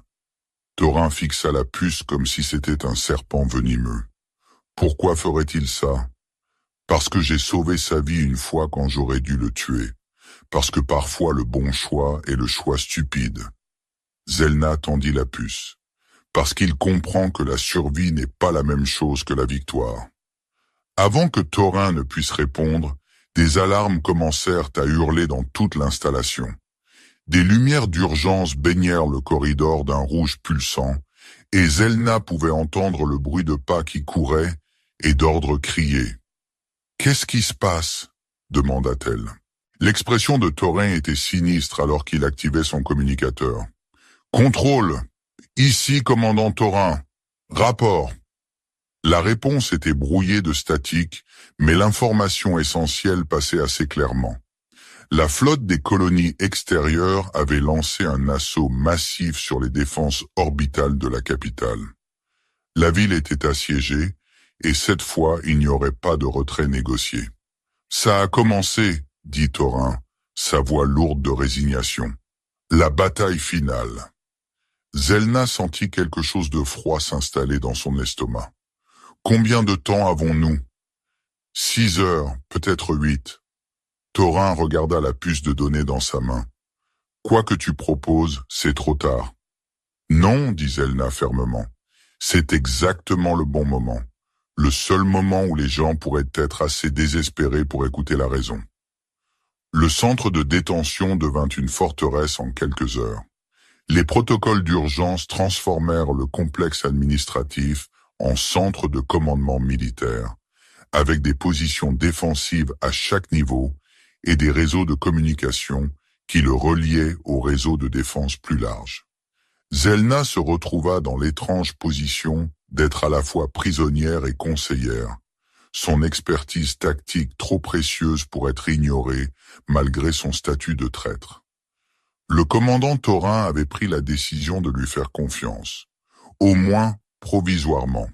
Thorin fixa la puce comme si c'était un serpent venimeux. Pourquoi ferait-il ça? Parce que j'ai sauvé sa vie une fois quand j'aurais dû le tuer. Parce que parfois le bon choix est le choix stupide. Zelna tendit la puce. Parce qu'il comprend que la survie n'est pas la même chose que la victoire. Avant que Thorin ne puisse répondre, des alarmes commencèrent à hurler dans toute l'installation. Des lumières d'urgence baignèrent le corridor d'un rouge pulsant, et Zelna pouvait entendre le bruit de pas qui couraient et d'ordres criés. « Qu'est-ce qui se passe ?» demanda-t-elle. L'expression de Thorin était sinistre alors qu'il activait son communicateur. « Contrôle. Ici, commandant Thorin. Rapport. » La réponse était brouillée de statique, mais l'information essentielle passait assez clairement. La flotte des colonies extérieures avait lancé un assaut massif sur les défenses orbitales de la capitale. La ville était assiégée, et cette fois il n'y aurait pas de retrait négocié. « Ça a commencé », dit Thorin, sa voix lourde de résignation. « La bataille finale. » Zelna sentit quelque chose de froid s'installer dans son estomac. « Combien de temps avons-nous » ? 6 heures, peut-être 8. Thorin regarda la puce de données dans sa main. « Quoi que tu proposes, c'est trop tard. »« Non, » dit Zelna fermement. « C'est exactement le bon moment. Le seul moment où les gens pourraient être assez désespérés pour écouter la raison. » Le centre de détention devint une forteresse en quelques heures. Les protocoles d'urgence transformèrent le complexe administratif en centre de commandement militaire, avec des positions défensives à chaque niveau et des réseaux de communication qui le reliaient au réseau de défense plus large. Zelna se retrouva dans l'étrange position d'être à la fois prisonnière et conseillère, son expertise tactique trop précieuse pour être ignorée malgré son statut de traître. Le commandant Thorin avait pris la décision de lui faire confiance, au moins provisoirement.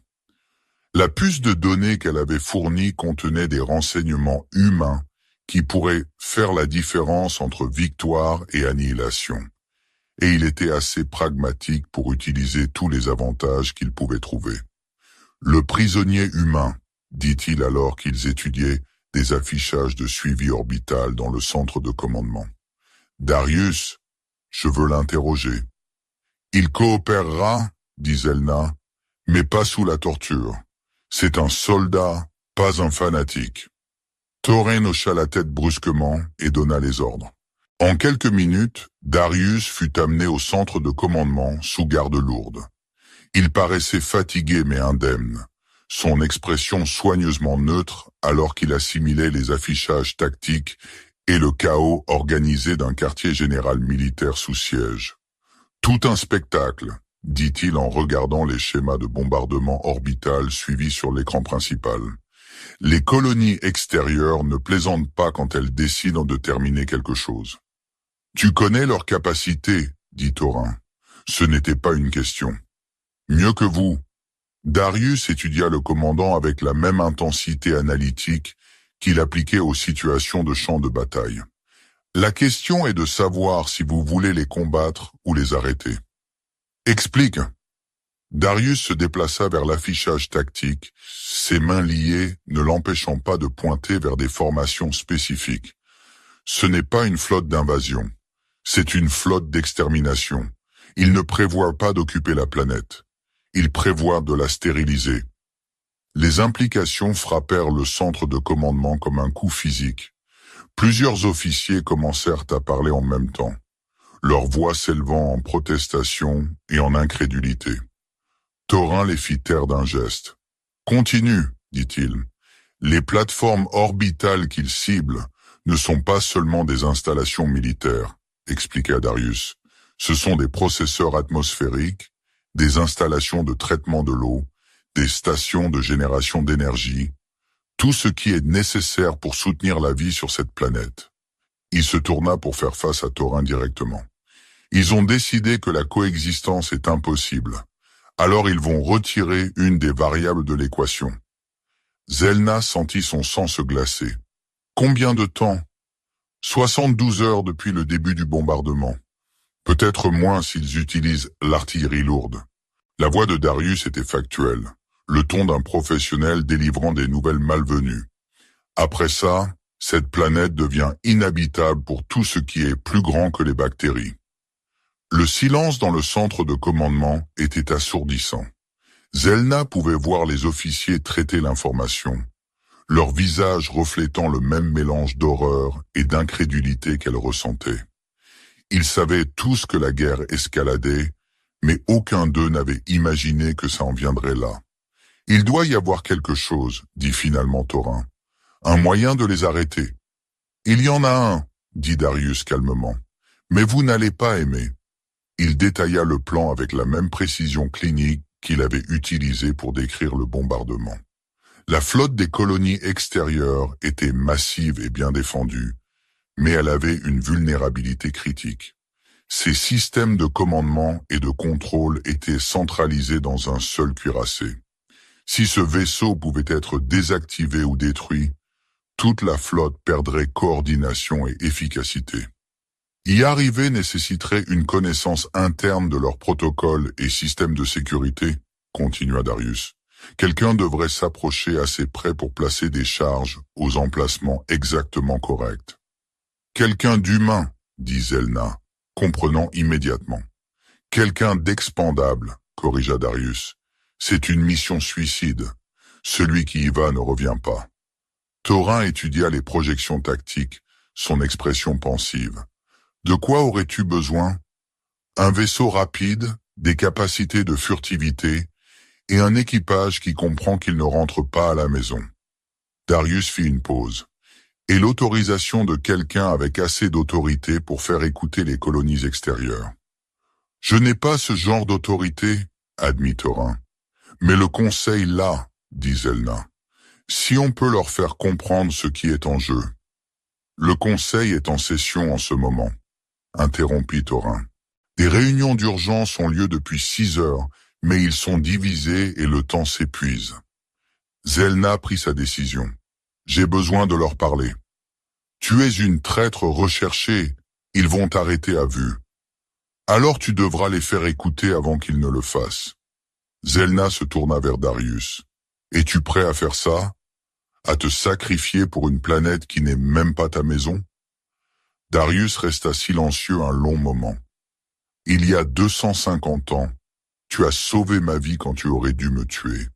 La puce de données qu'elle avait fournie contenait des renseignements humains qui pourraient faire la différence entre victoire et annihilation, et il était assez pragmatique pour utiliser tous les avantages qu'il pouvait trouver. Le prisonnier humain, dit-il alors qu'ils étudiaient des affichages de suivi orbital dans le centre de commandement. Darius, je veux l'interroger. Il coopérera, dit Zelna, mais pas sous la torture. C'est un soldat, pas un fanatique. Thorin hocha la tête brusquement et donna les ordres. En quelques minutes, Darius fut amené au centre de commandement sous garde lourde. Il paraissait fatigué mais indemne, son expression soigneusement neutre alors qu'il assimilait les affichages tactiques et le chaos organisé d'un quartier général militaire sous siège. Tout un spectacle, dit-il en regardant les schémas de bombardement orbital suivis sur l'écran principal. Les colonies extérieures ne plaisantent pas quand elles décident de terminer quelque chose. Tu connais leur capacité, dit Thorin. Ce n'était pas une question. Mieux que vous. Darius étudia le commandant avec la même intensité analytique qu'il appliquait aux situations de champ de bataille. La question est de savoir si vous voulez les combattre ou les arrêter. Explique. Darius se déplaça vers l'affichage tactique, ses mains liées ne l'empêchant pas de pointer vers des formations spécifiques. Ce n'est pas une flotte d'invasion, c'est une flotte d'extermination. Il ne prévoit pas d'occuper la planète. Il prévoit de la stériliser. Les implications frappèrent le centre de commandement comme un coup physique. Plusieurs officiers commencèrent à parler en même temps, leur voix s'élevant en protestation et en incrédulité. Thorin les fit taire d'un geste. « Continue, dit-il. Les plateformes orbitales qu'ils ciblent ne sont pas seulement des installations militaires, expliqua Darius. Ce sont des processeurs atmosphériques, des installations de traitement de l'eau, des stations de génération d'énergie, tout ce qui est nécessaire pour soutenir la vie sur cette planète. » Il se tourna pour faire face à Thorin directement. « Ils ont décidé que la coexistence est impossible. Alors ils vont retirer une des variables de l'équation. » Zelna sentit son sang se glacer. Combien de temps? 72 heures depuis le début du bombardement. Peut-être moins s'ils utilisent l'artillerie lourde. La voix de Darius était factuelle, le ton d'un professionnel délivrant des nouvelles malvenues. Après ça, cette planète devient inhabitable pour tout ce qui est plus grand que les bactéries. Le silence dans le centre de commandement était assourdissant. Zelna pouvait voir les officiers traiter l'information, leurs visages reflétant le même mélange d'horreur et d'incrédulité qu'elle ressentait. Ils savaient tous que la guerre escaladait, mais aucun d'eux n'avait imaginé que ça en viendrait là. « Il doit y avoir quelque chose, » dit finalement Thorin. « Un moyen de les arrêter. »« Il y en a un, » dit Darius calmement. « Mais vous n'allez pas aimer. » Il détailla le plan avec la même précision clinique qu'il avait utilisée pour décrire le bombardement. La flotte des colonies extérieures était massive et bien défendue, mais elle avait une vulnérabilité critique. Ses systèmes de commandement et de contrôle étaient centralisés dans un seul cuirassé. Si ce vaisseau pouvait être désactivé ou détruit, toute la flotte perdrait coordination et efficacité. Y arriver nécessiterait une connaissance interne de leurs protocoles et systèmes de sécurité, continua Darius. Quelqu'un devrait s'approcher assez près pour placer des charges aux emplacements exactement corrects. Quelqu'un d'humain, dit Zelna, comprenant immédiatement. Quelqu'un d'expendable, corrigea Darius. C'est une mission suicide. Celui qui y va ne revient pas. Thorin étudia les projections tactiques, son expression pensive. De quoi aurais-tu besoin? Un vaisseau rapide, des capacités de furtivité et un équipage qui comprend qu'il ne rentre pas à la maison. Darius fit une pause. Et l'autorisation de quelqu'un avec assez d'autorité pour faire écouter les colonies extérieures. Je n'ai pas ce genre d'autorité, admit Thorin. Mais le conseil l'a, dit Zelna. Si on peut leur faire comprendre ce qui est en jeu. Le conseil est en session en ce moment, interrompit Thorin. Des réunions d'urgence ont lieu depuis 6 heures, mais ils sont divisés et le temps s'épuise. Zelna prit sa décision. J'ai besoin de leur parler. Tu es une traître recherchée, ils vont t'arrêter à vue. Alors tu devras les faire écouter avant qu'ils ne le fassent. Zelna se tourna vers Darius. Es-tu prêt à faire ça? À te sacrifier pour une planète qui n'est même pas ta maison? Darius resta silencieux un long moment. Il y a 250 ans, tu as sauvé ma vie quand tu aurais dû me tuer.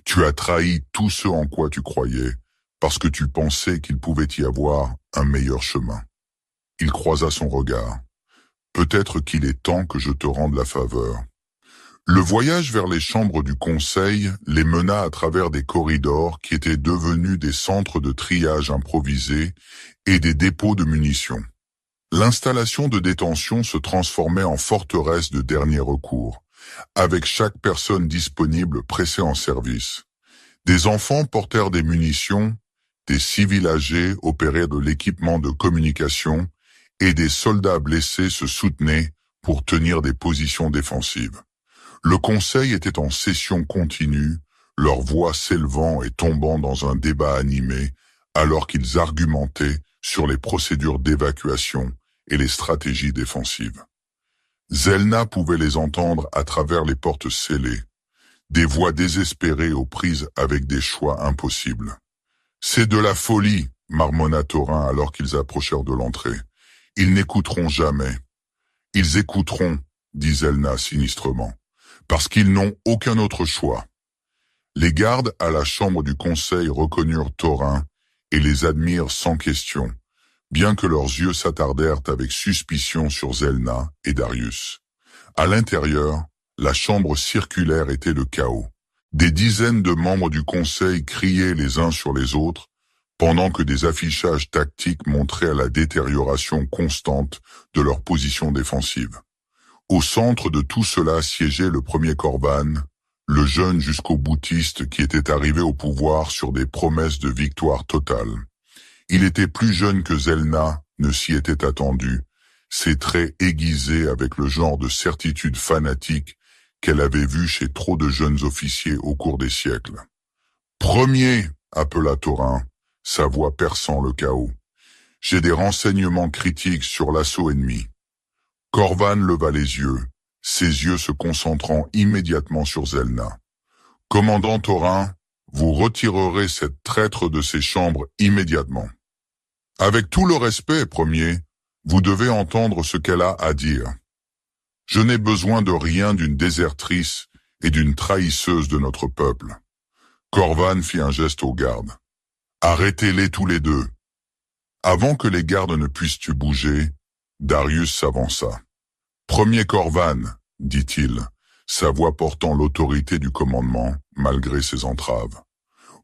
Tu as trahi tout ce en quoi tu croyais, parce que tu pensais qu'il pouvait y avoir un meilleur chemin. Il croisa son regard. Peut-être qu'il est temps que je te rende la faveur. Le voyage vers les chambres du conseil les mena à travers des corridors qui étaient devenus des centres de triage improvisés et des dépôts de munitions. L'installation de détention se transformait en forteresse de dernier recours, avec chaque personne disponible pressée en service. Des enfants portèrent des munitions, des civils âgés opéraient de l'équipement de communication et des soldats blessés se soutenaient pour tenir des positions défensives. Le conseil était en session continue, leurs voix s'élevant et tombant dans un débat animé, alors qu'ils argumentaient sur les procédures d'évacuation et les stratégies défensives. Zelna pouvait les entendre à travers les portes scellées, des voix désespérées aux prises avec des choix impossibles. « C'est de la folie !» marmonna Thorin alors qu'ils approchèrent de l'entrée. « Ils n'écouteront jamais. »« Ils écouteront, » dit Zelna sinistrement, « parce qu'ils n'ont aucun autre choix. » Les gardes à la chambre du conseil reconnurent Thorin et les admirent sans question, bien que leurs yeux s'attardèrent avec suspicion sur Zelna et Darius. À l'intérieur, la chambre circulaire était le chaos. Des dizaines de membres du conseil criaient les uns sur les autres, pendant que des affichages tactiques montraient la détérioration constante de leur position défensive. Au centre de tout cela siégeait le premier Korvan, le jeune jusqu'au boutiste qui était arrivé au pouvoir sur des promesses de victoire totale. Il était plus jeune que Zelna ne s'y était attendu, ses traits aiguisés avec le genre de certitude fanatique qu'elle avait vu chez trop de jeunes officiers au cours des siècles. « Premier !» appela Thorin, sa voix perçant le chaos. J'ai des renseignements critiques sur l'assaut ennemi. Corvan leva les yeux, ses yeux se concentrant immédiatement sur Zelna. Commandant Thorin, vous retirerez cette traître de ses chambres immédiatement. Avec tout le respect, premier, vous devez entendre ce qu'elle a à dire. Je n'ai besoin de rien d'une désertrice et d'une trahisseuse de notre peuple. Corvan fit un geste aux gardes. Arrêtez-les tous les deux. Avant que les gardes ne puissent bouger, Darius s'avança. Premier Corvan, dit-il, sa voix portant l'autorité du commandement, malgré ses entraves.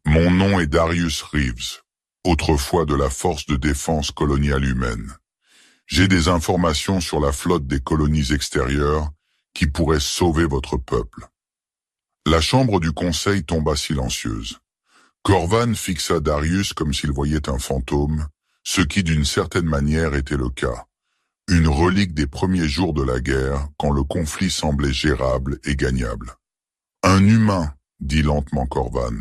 Mon nom est Darius Reeves, autrefois de la force de défense coloniale humaine. J'ai des informations sur la flotte des colonies extérieures qui pourraient sauver votre peuple. La chambre du conseil tomba silencieuse. Corvan fixa Darius comme s'il voyait un fantôme, ce qui d'une certaine manière était le cas. Une relique des premiers jours de la guerre, quand le conflit semblait gérable et gagnable. Un humain, dit lentement Corvan,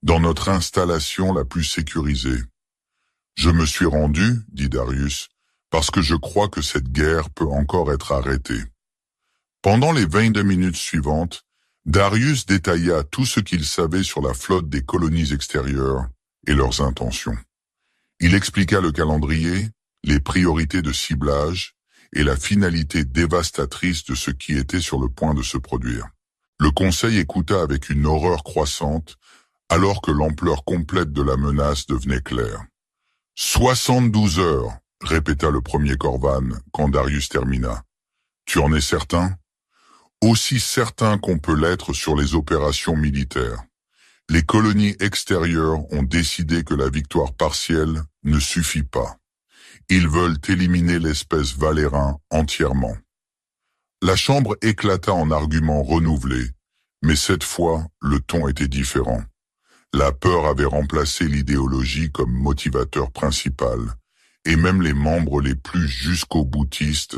dans notre installation la plus sécurisée. Je me suis rendu, dit Darius, parce que je crois que cette guerre peut encore être arrêtée. Pendant les 22 minutes suivantes, Darius détailla tout ce qu'il savait sur la flotte des colonies extérieures et leurs intentions. Il expliqua le calendrier, les priorités de ciblage et la finalité dévastatrice de ce qui était sur le point de se produire. Le conseil écouta avec une horreur croissante, alors que l'ampleur complète de la menace devenait claire. 72 heures, répéta le premier Corvan quand Darius termina. Tu en es certain? Aussi certain qu'on peut l'être sur les opérations militaires. Les colonies extérieures ont décidé que la victoire partielle ne suffit pas. Ils veulent éliminer l'espèce Valérin entièrement. La chambre éclata en arguments renouvelés, mais cette fois, le ton était différent. La peur avait remplacé l'idéologie comme motivateur principal, et même les membres les plus jusqu'au boutistes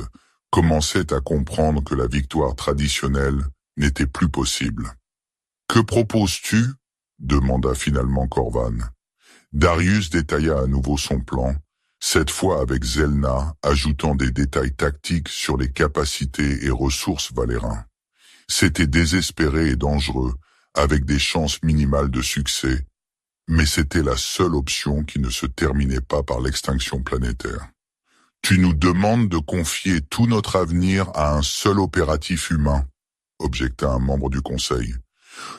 commençaient à comprendre que la victoire traditionnelle n'était plus possible. « Que proposes-tu » demanda finalement Corvan. Darius détailla à nouveau son plan, cette fois avec Zelna, ajoutant des détails tactiques sur les capacités et ressources Valérin. C'était désespéré et dangereux, avec des chances minimales de succès, mais c'était la seule option qui ne se terminait pas par l'extinction planétaire. Tu nous demandes de confier tout notre avenir à un seul opératif humain, objecta un membre du conseil.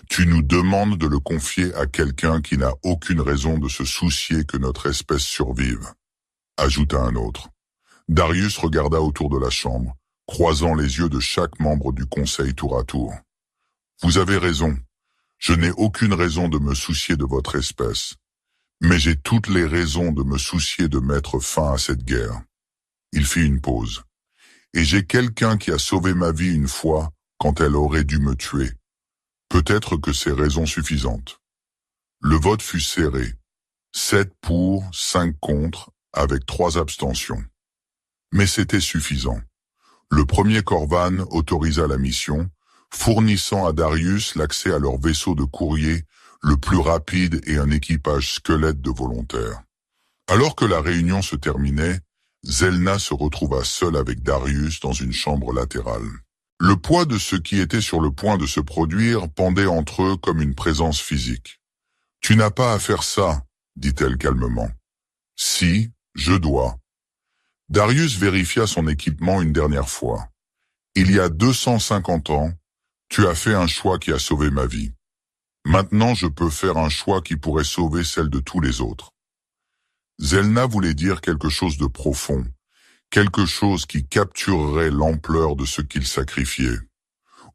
Tu nous demandes de le confier à quelqu'un qui n'a aucune raison de se soucier que notre espèce survive, ajouta un autre. Darius regarda autour de la chambre, croisant les yeux de chaque membre du conseil tour à tour. Vous avez raison. Je n'ai aucune raison de me soucier de votre espèce, mais j'ai toutes les raisons de me soucier de mettre fin à cette guerre. Il fit une pause. Et j'ai quelqu'un qui a sauvé ma vie une fois quand elle aurait dû me tuer. Peut-être que c'est raison suffisante. Le vote fut serré. 7 pour, 5 contre, avec 3 abstentions. Mais c'était suffisant. Le premier Corvan autorisa la mission, fournissant à Darius l'accès à leur vaisseau de courrier le plus rapide et un équipage squelette de volontaires. Alors que la réunion se terminait, Zelna se retrouva seule avec Darius dans une chambre latérale. Le poids de ce qui était sur le point de se produire pendait entre eux comme une présence physique. « Tu n'as pas à faire ça, » dit-elle calmement. « Si, je dois. » Darius vérifia son équipement une dernière fois. « Il y a 250 ans, tu as fait un choix qui a sauvé ma vie. Maintenant, je peux faire un choix qui pourrait sauver celle de tous les autres. » Zelna voulait dire quelque chose de profond, quelque chose qui capturerait l'ampleur de ce qu'il sacrifiait.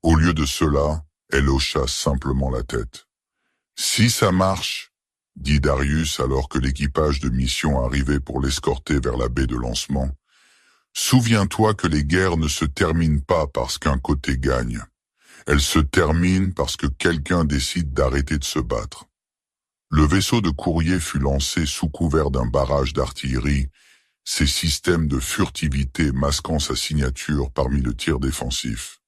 Au lieu de cela, elle hocha simplement la tête. « Si ça marche, » dit Darius alors que l'équipage de mission arrivait pour l'escorter vers la baie de lancement, « souviens-toi que les guerres ne se terminent pas parce qu'un côté gagne. Elles se terminent parce que quelqu'un décide d'arrêter de se battre. » Le vaisseau de courrier fut lancé sous couvert d'un barrage d'artillerie, ses systèmes de furtivité masquant sa signature parmi le tir défensif.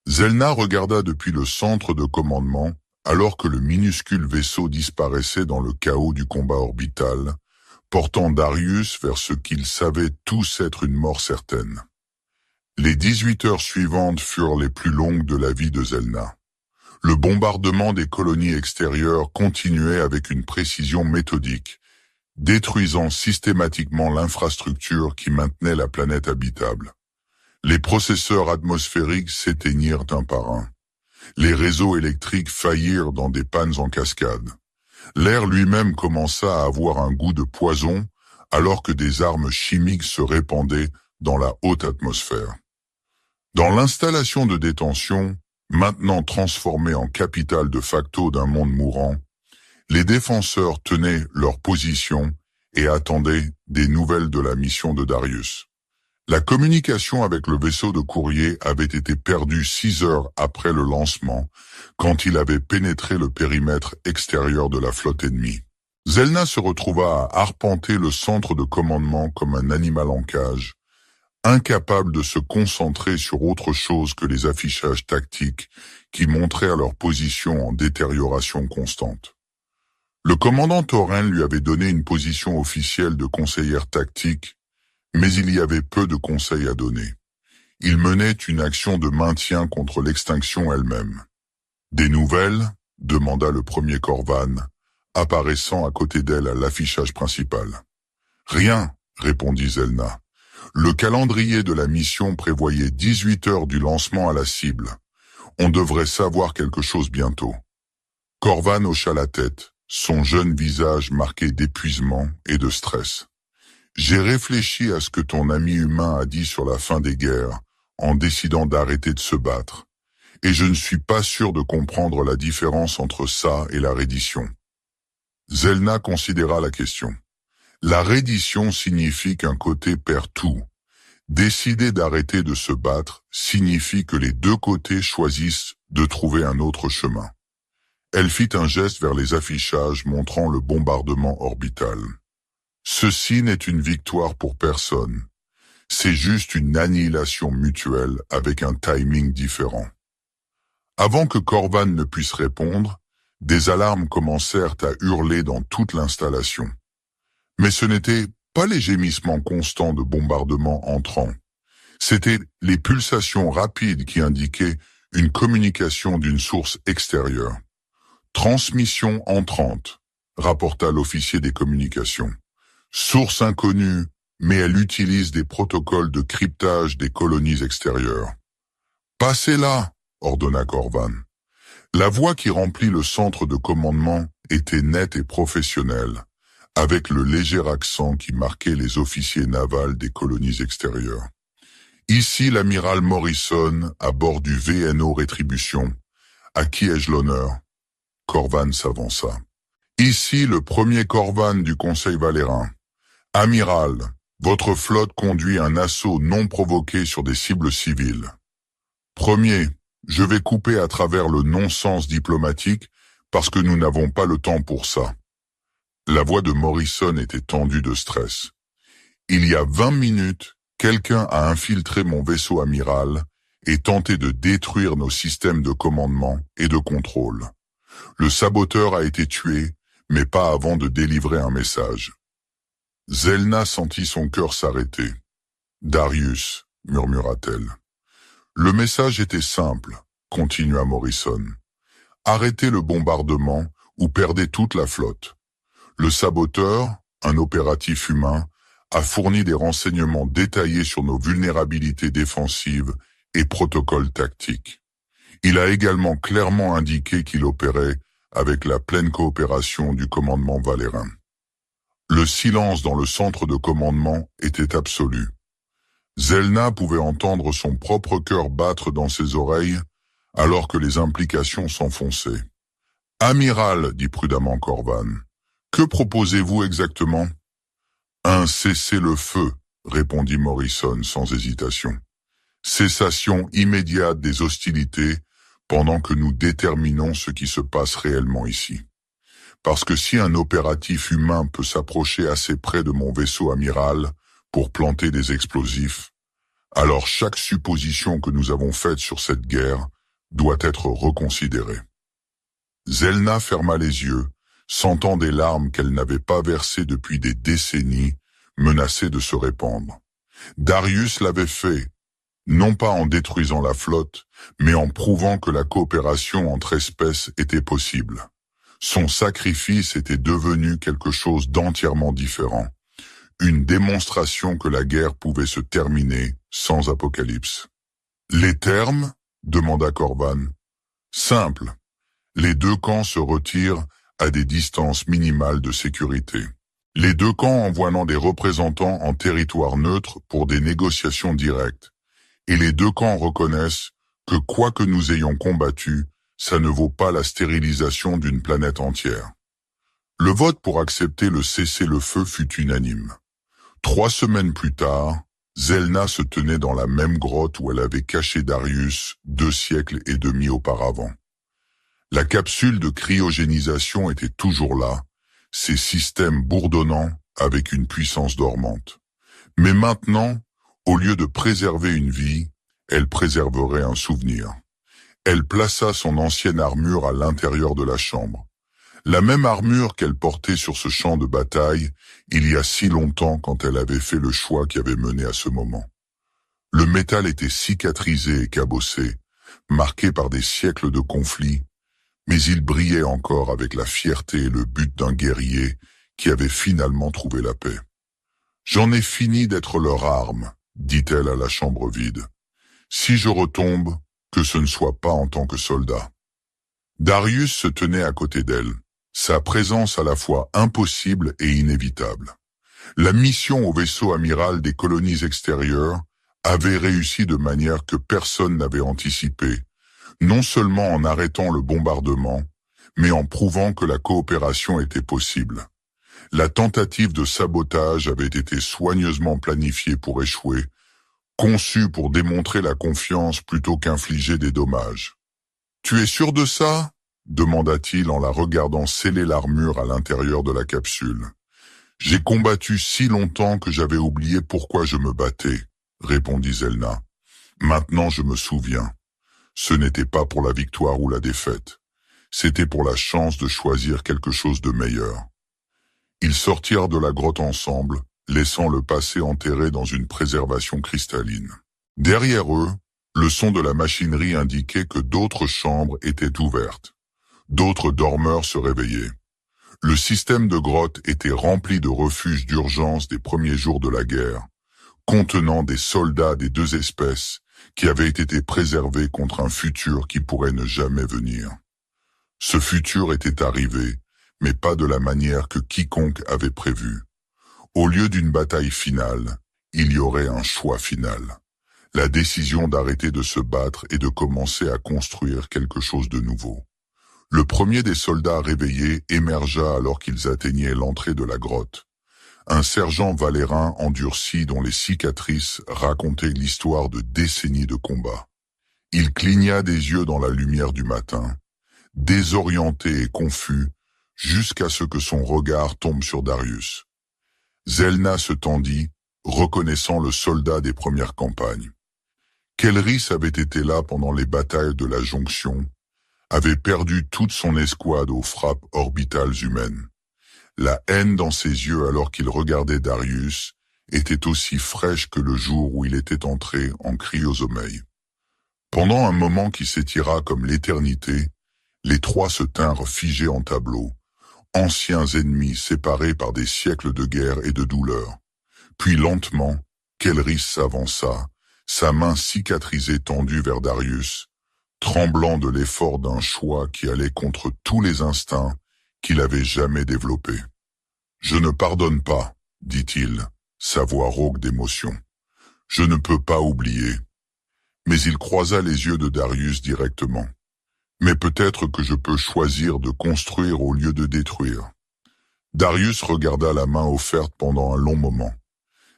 Zelna regarda depuis le centre de commandement, alors que le minuscule vaisseau disparaissait dans le chaos du combat orbital, portant Darius vers ce qu'ils savaient tous être une mort certaine. Les 18 heures suivantes furent les plus longues de la vie de Zelna. Le bombardement des colonies extérieures continuait avec une précision méthodique, détruisant systématiquement l'infrastructure qui maintenait la planète habitable. Les processeurs atmosphériques s'éteignirent un par un. Les réseaux électriques faillirent dans des pannes en cascade. L'air lui-même commença à avoir un goût de poison, alors que des armes chimiques se répandaient dans la haute atmosphère. Dans l'installation de détention, maintenant transformée en capitale de facto d'un monde mourant, les défenseurs tenaient leur position et attendaient des nouvelles de la mission de Darius. La communication avec le vaisseau de courrier avait été perdue 6 heures après le lancement, quand il avait pénétré le périmètre extérieur de la flotte ennemie. Zelna se retrouva à arpenter le centre de commandement comme un animal en cage, incapable de se concentrer sur autre chose que les affichages tactiques qui montraient leur position en détérioration constante. Le commandant Torren lui avait donné une position officielle de conseillère tactique, mais il y avait peu de conseils à donner. Il menait une action de maintien contre l'extinction elle-même. « Des nouvelles ?» demanda le premier Corvan, apparaissant à côté d'elle à l'affichage principal. « Rien », répondit Zelna. Le calendrier de la mission prévoyait 18 heures du lancement à la cible. On devrait savoir quelque chose bientôt. Corvan hocha la tête, son jeune visage marqué d'épuisement et de stress. J'ai réfléchi à ce que ton ami humain a dit sur la fin des guerres, en décidant d'arrêter de se battre. Et je ne suis pas sûr de comprendre la différence entre ça et la reddition. Zelna considéra la question. La reddition signifie qu'un côté perd tout. Décider d'arrêter de se battre signifie que les deux côtés choisissent de trouver un autre chemin. Elle fit un geste vers les affichages montrant le bombardement orbital. Ceci n'est une victoire pour personne. C'est juste une annihilation mutuelle avec un timing différent. Avant que Corvan ne puisse répondre, des alarmes commencèrent à hurler dans toute l'installation. Mais ce n'étaient pas les gémissements constants de bombardement entrant. C'étaient les pulsations rapides qui indiquaient une communication d'une source extérieure. « Transmission entrante », rapporta l'officier des communications. « Source inconnue, mais elle utilise des protocoles de cryptage des colonies extérieures. »« Passez là !» ordonna Corvan. La voix qui remplit le centre de commandement était nette et professionnelle, avec le léger accent qui marquait les officiers navals des colonies extérieures. Ici l'amiral Morrison, à bord du VNO Rétribution. À qui ai-je l'honneur? Corvan s'avança. Ici le premier Corvan du Conseil Valérin. Amiral, votre flotte conduit un assaut non provoqué sur des cibles civiles. Premier, je vais couper à travers le non-sens diplomatique parce que nous n'avons pas le temps pour ça. La voix de Morrison était tendue de stress. Il y a 20 minutes, quelqu'un a infiltré mon vaisseau amiral et tenté de détruire nos systèmes de commandement et de contrôle. Le saboteur a été tué, mais pas avant de délivrer un message. Zelna sentit son cœur s'arrêter. « Darius » murmura-t-elle. Le message était simple, continua Morrison. Arrêtez le bombardement ou perdez toute la flotte. Le saboteur, un opératif humain, a fourni des renseignements détaillés sur nos vulnérabilités défensives et protocoles tactiques. Il a également clairement indiqué qu'il opérait avec la pleine coopération du commandement valérin. Le silence dans le centre de commandement était absolu. Zelna pouvait entendre son propre cœur battre dans ses oreilles alors que les implications s'enfonçaient. « Amiral, dit prudemment Corvan, que proposez-vous exactement ?»« Un cessez-le-feu, répondit Morrison sans hésitation. Cessation immédiate des hostilités pendant que nous déterminons ce qui se passe réellement ici. Parce que si un opératif humain peut s'approcher assez près de mon vaisseau amiral pour planter des explosifs, alors chaque supposition que nous avons faite sur cette guerre doit être reconsidérée. » Zelna ferma les yeux, sentant des larmes qu'elle n'avait pas versées depuis des décennies, menacées de se répandre. Darius l'avait fait, non pas en détruisant la flotte, mais en prouvant que la coopération entre espèces était possible. Son sacrifice était devenu quelque chose d'entièrement différent, une démonstration que la guerre pouvait se terminer sans apocalypse. Les termes ? Demanda Corvan. Simple. Les deux camps se retirent à des distances minimales de sécurité. Les deux camps envoient des représentants en territoire neutre pour des négociations directes. Et les deux camps reconnaissent que quoi que nous ayons combattu, ça ne vaut pas la stérilisation d'une planète entière. Le vote pour accepter le cessez-le-feu fut unanime. 3 semaines plus tard, Zelna se tenait dans la même grotte où elle avait caché Darius 2 siècles et demi auparavant. La capsule de cryogénisation était toujours là, ses systèmes bourdonnant avec une puissance dormante. Mais maintenant, au lieu de préserver une vie, elle préserverait un souvenir. Elle plaça son ancienne armure à l'intérieur de la chambre. La même armure qu'elle portait sur ce champ de bataille il y a si longtemps quand elle avait fait le choix qui avait mené à ce moment. Le métal était cicatrisé et cabossé, marqué par des siècles de conflits, mais il brillait encore avec la fierté et le but d'un guerrier qui avait finalement trouvé la paix. « J'en ai fini d'être leur arme », dit-elle à la chambre vide. « Si je retombe, que ce ne soit pas en tant que soldat. » Darius se tenait à côté d'elle, sa présence à la fois impossible et inévitable. La mission au vaisseau amiral des colonies extérieures avait réussi de manière que personne n'avait anticipée, non seulement en arrêtant le bombardement, mais en prouvant que la coopération était possible. La tentative de sabotage avait été soigneusement planifiée pour échouer, conçue pour démontrer la confiance plutôt qu'infliger des dommages. « Tu es sûr de ça ?» demanda-t-il en la regardant sceller l'armure à l'intérieur de la capsule. « J'ai combattu si longtemps que j'avais oublié pourquoi je me battais, » répondit Zelna. « Maintenant je me souviens. Ce n'était pas pour la victoire ou la défaite. C'était pour la chance de choisir quelque chose de meilleur. » Ils sortirent de la grotte ensemble, laissant le passé enterré dans une préservation cristalline. Derrière eux, le son de la machinerie indiquait que d'autres chambres étaient ouvertes. D'autres dormeurs se réveillaient. Le système de grotte était rempli de refuges d'urgence des premiers jours de la guerre, contenant des soldats des deux espèces qui avaient été préservés contre un futur qui pourrait ne jamais venir. Ce futur était arrivé, mais pas de la manière que quiconque avait prévu. Au lieu d'une bataille finale, il y aurait un choix final. La décision d'arrêter de se battre et de commencer à construire quelque chose de nouveau. Le premier des soldats réveillés émergea alors qu'ils atteignaient l'entrée de la grotte. Un sergent valérin endurci dont les cicatrices racontaient l'histoire de décennies de combat. Il cligna des yeux dans la lumière du matin, désorienté et confus, jusqu'à ce que son regard tombe sur Darius. Zelna se tendit, reconnaissant le soldat des premières campagnes. Kelris avait été là pendant les batailles de la Jonction, avait perdu toute son escouade aux frappes orbitales humaines. La haine dans ses yeux alors qu'il regardait Darius était aussi fraîche que le jour où il était entré en cryosommeil. Pendant un moment qui s'étira comme l'éternité, les trois se tinrent figés en tableau, anciens ennemis séparés par des siècles de guerre et de douleur. Puis lentement, Kelris s'avança, sa main cicatrisée tendue vers Darius, tremblant de l'effort d'un choix qui allait contre tous les instincts qu'il avait jamais développés. « Je ne pardonne pas, » dit-il, sa voix rauque d'émotion. « Je ne peux pas oublier. » Mais il croisa les yeux de Darius directement. « Mais peut-être que je peux choisir de construire au lieu de détruire. » Darius regarda la main offerte pendant un long moment.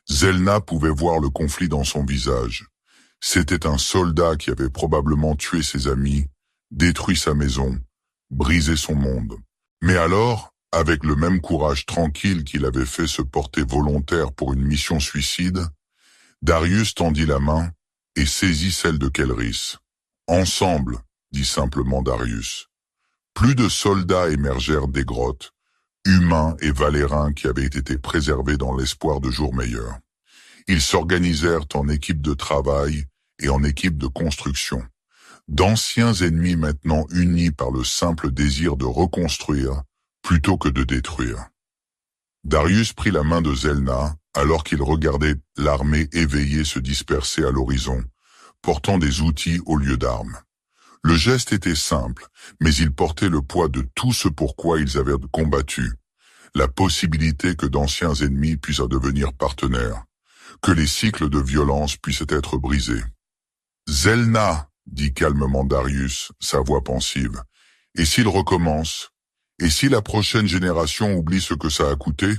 Zelna pouvait voir le conflit dans son visage. C'était un soldat qui avait probablement tué ses amis, détruit sa maison, brisé son monde. Mais alors, avec le même courage tranquille qu'il avait fait se porter volontaire pour une mission suicide, Darius tendit la main et saisit celle de Kelris. « Ensemble », dit simplement Darius. Plus de soldats émergèrent des grottes, humains et valérins qui avaient été préservés dans l'espoir de jours meilleurs. Ils s'organisèrent en équipe de travail et en équipe de construction. D'anciens ennemis maintenant unis par le simple désir de reconstruire plutôt que de détruire. Darius prit la main de Zelna alors qu'il regardait l'armée éveillée se disperser à l'horizon, portant des outils au lieu d'armes. Le geste était simple, mais il portait le poids de tout ce pourquoi ils avaient combattu. La possibilité que d'anciens ennemis puissent devenir partenaires, que les cycles de violence puissent être brisés. Zelna, dit calmement Darius, sa voix pensive, et s'il recommence? Et si la prochaine génération oublie ce que ça a coûté?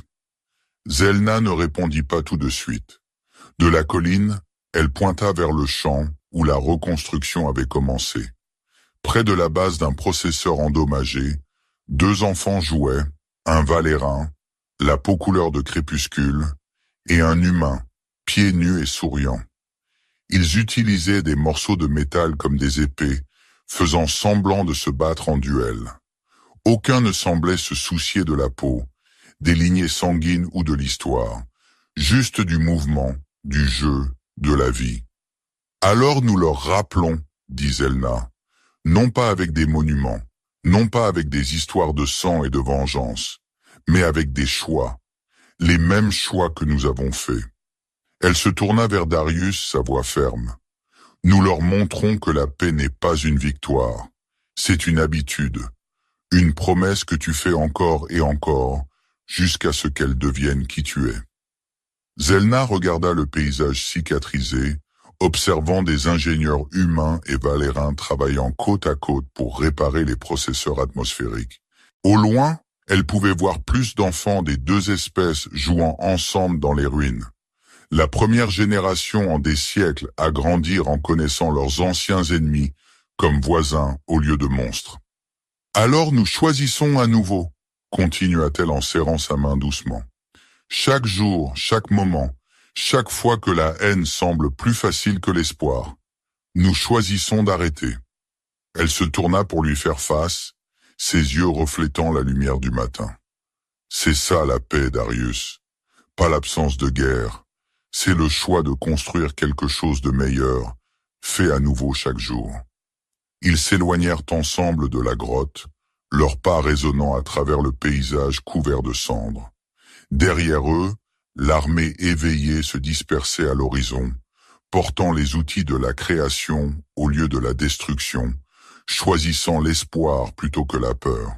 Zelna ne répondit pas tout de suite. De la colline, elle pointa vers le champ où la reconstruction avait commencé. Près de la base d'un processeur endommagé, 2 enfants jouaient, un valérin, la peau couleur de crépuscule, et un humain, pieds nus et souriant. Ils utilisaient des morceaux de métal comme des épées, faisant semblant de se battre en duel. Aucun ne semblait se soucier de la peau, des lignées sanguines ou de l'histoire, juste du mouvement, du jeu, de la vie. Alors nous leur rappelons, dit Zelna, non pas avec des monuments, non pas avec des histoires de sang et de vengeance, mais avec des choix, les mêmes choix que nous avons faits. Elle se tourna vers Darius, sa voix ferme. Nous leur montrons que la paix n'est pas une victoire, c'est une habitude, une promesse que tu fais encore et encore, jusqu'à ce qu'elle devienne qui tu es. Zelna regarda le paysage cicatrisé, observant des ingénieurs humains et valérins travaillant côte à côte pour réparer les processeurs atmosphériques. Au loin, elle pouvait voir plus d'enfants des 2 espèces jouant ensemble dans les ruines. La première génération en des siècles à grandir en connaissant leurs anciens ennemis comme voisins au lieu de monstres. Alors nous choisissons à nouveau, continua-t-elle en serrant sa main doucement. Chaque jour, chaque moment, chaque fois que la haine semble plus facile que l'espoir, nous choisissons d'arrêter. Elle se tourna pour lui faire face, ses yeux reflétant la lumière du matin. C'est ça la paix, Darius. Pas l'absence de guerre. C'est le choix de construire quelque chose de meilleur, fait à nouveau chaque jour. Ils s'éloignèrent ensemble de la grotte, leurs pas résonnant à travers le paysage couvert de cendres. Derrière eux, l'armée éveillée se dispersait à l'horizon, portant les outils de la création au lieu de la destruction, choisissant l'espoir plutôt que la peur.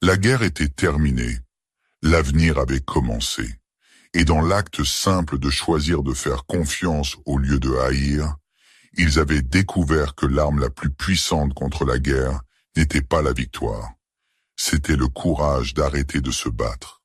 La guerre était terminée, l'avenir avait commencé. Et dans l'acte simple de choisir de faire confiance au lieu de haïr, ils avaient découvert que l'arme la plus puissante contre la guerre n'était pas la victoire. C'était le courage d'arrêter de se battre.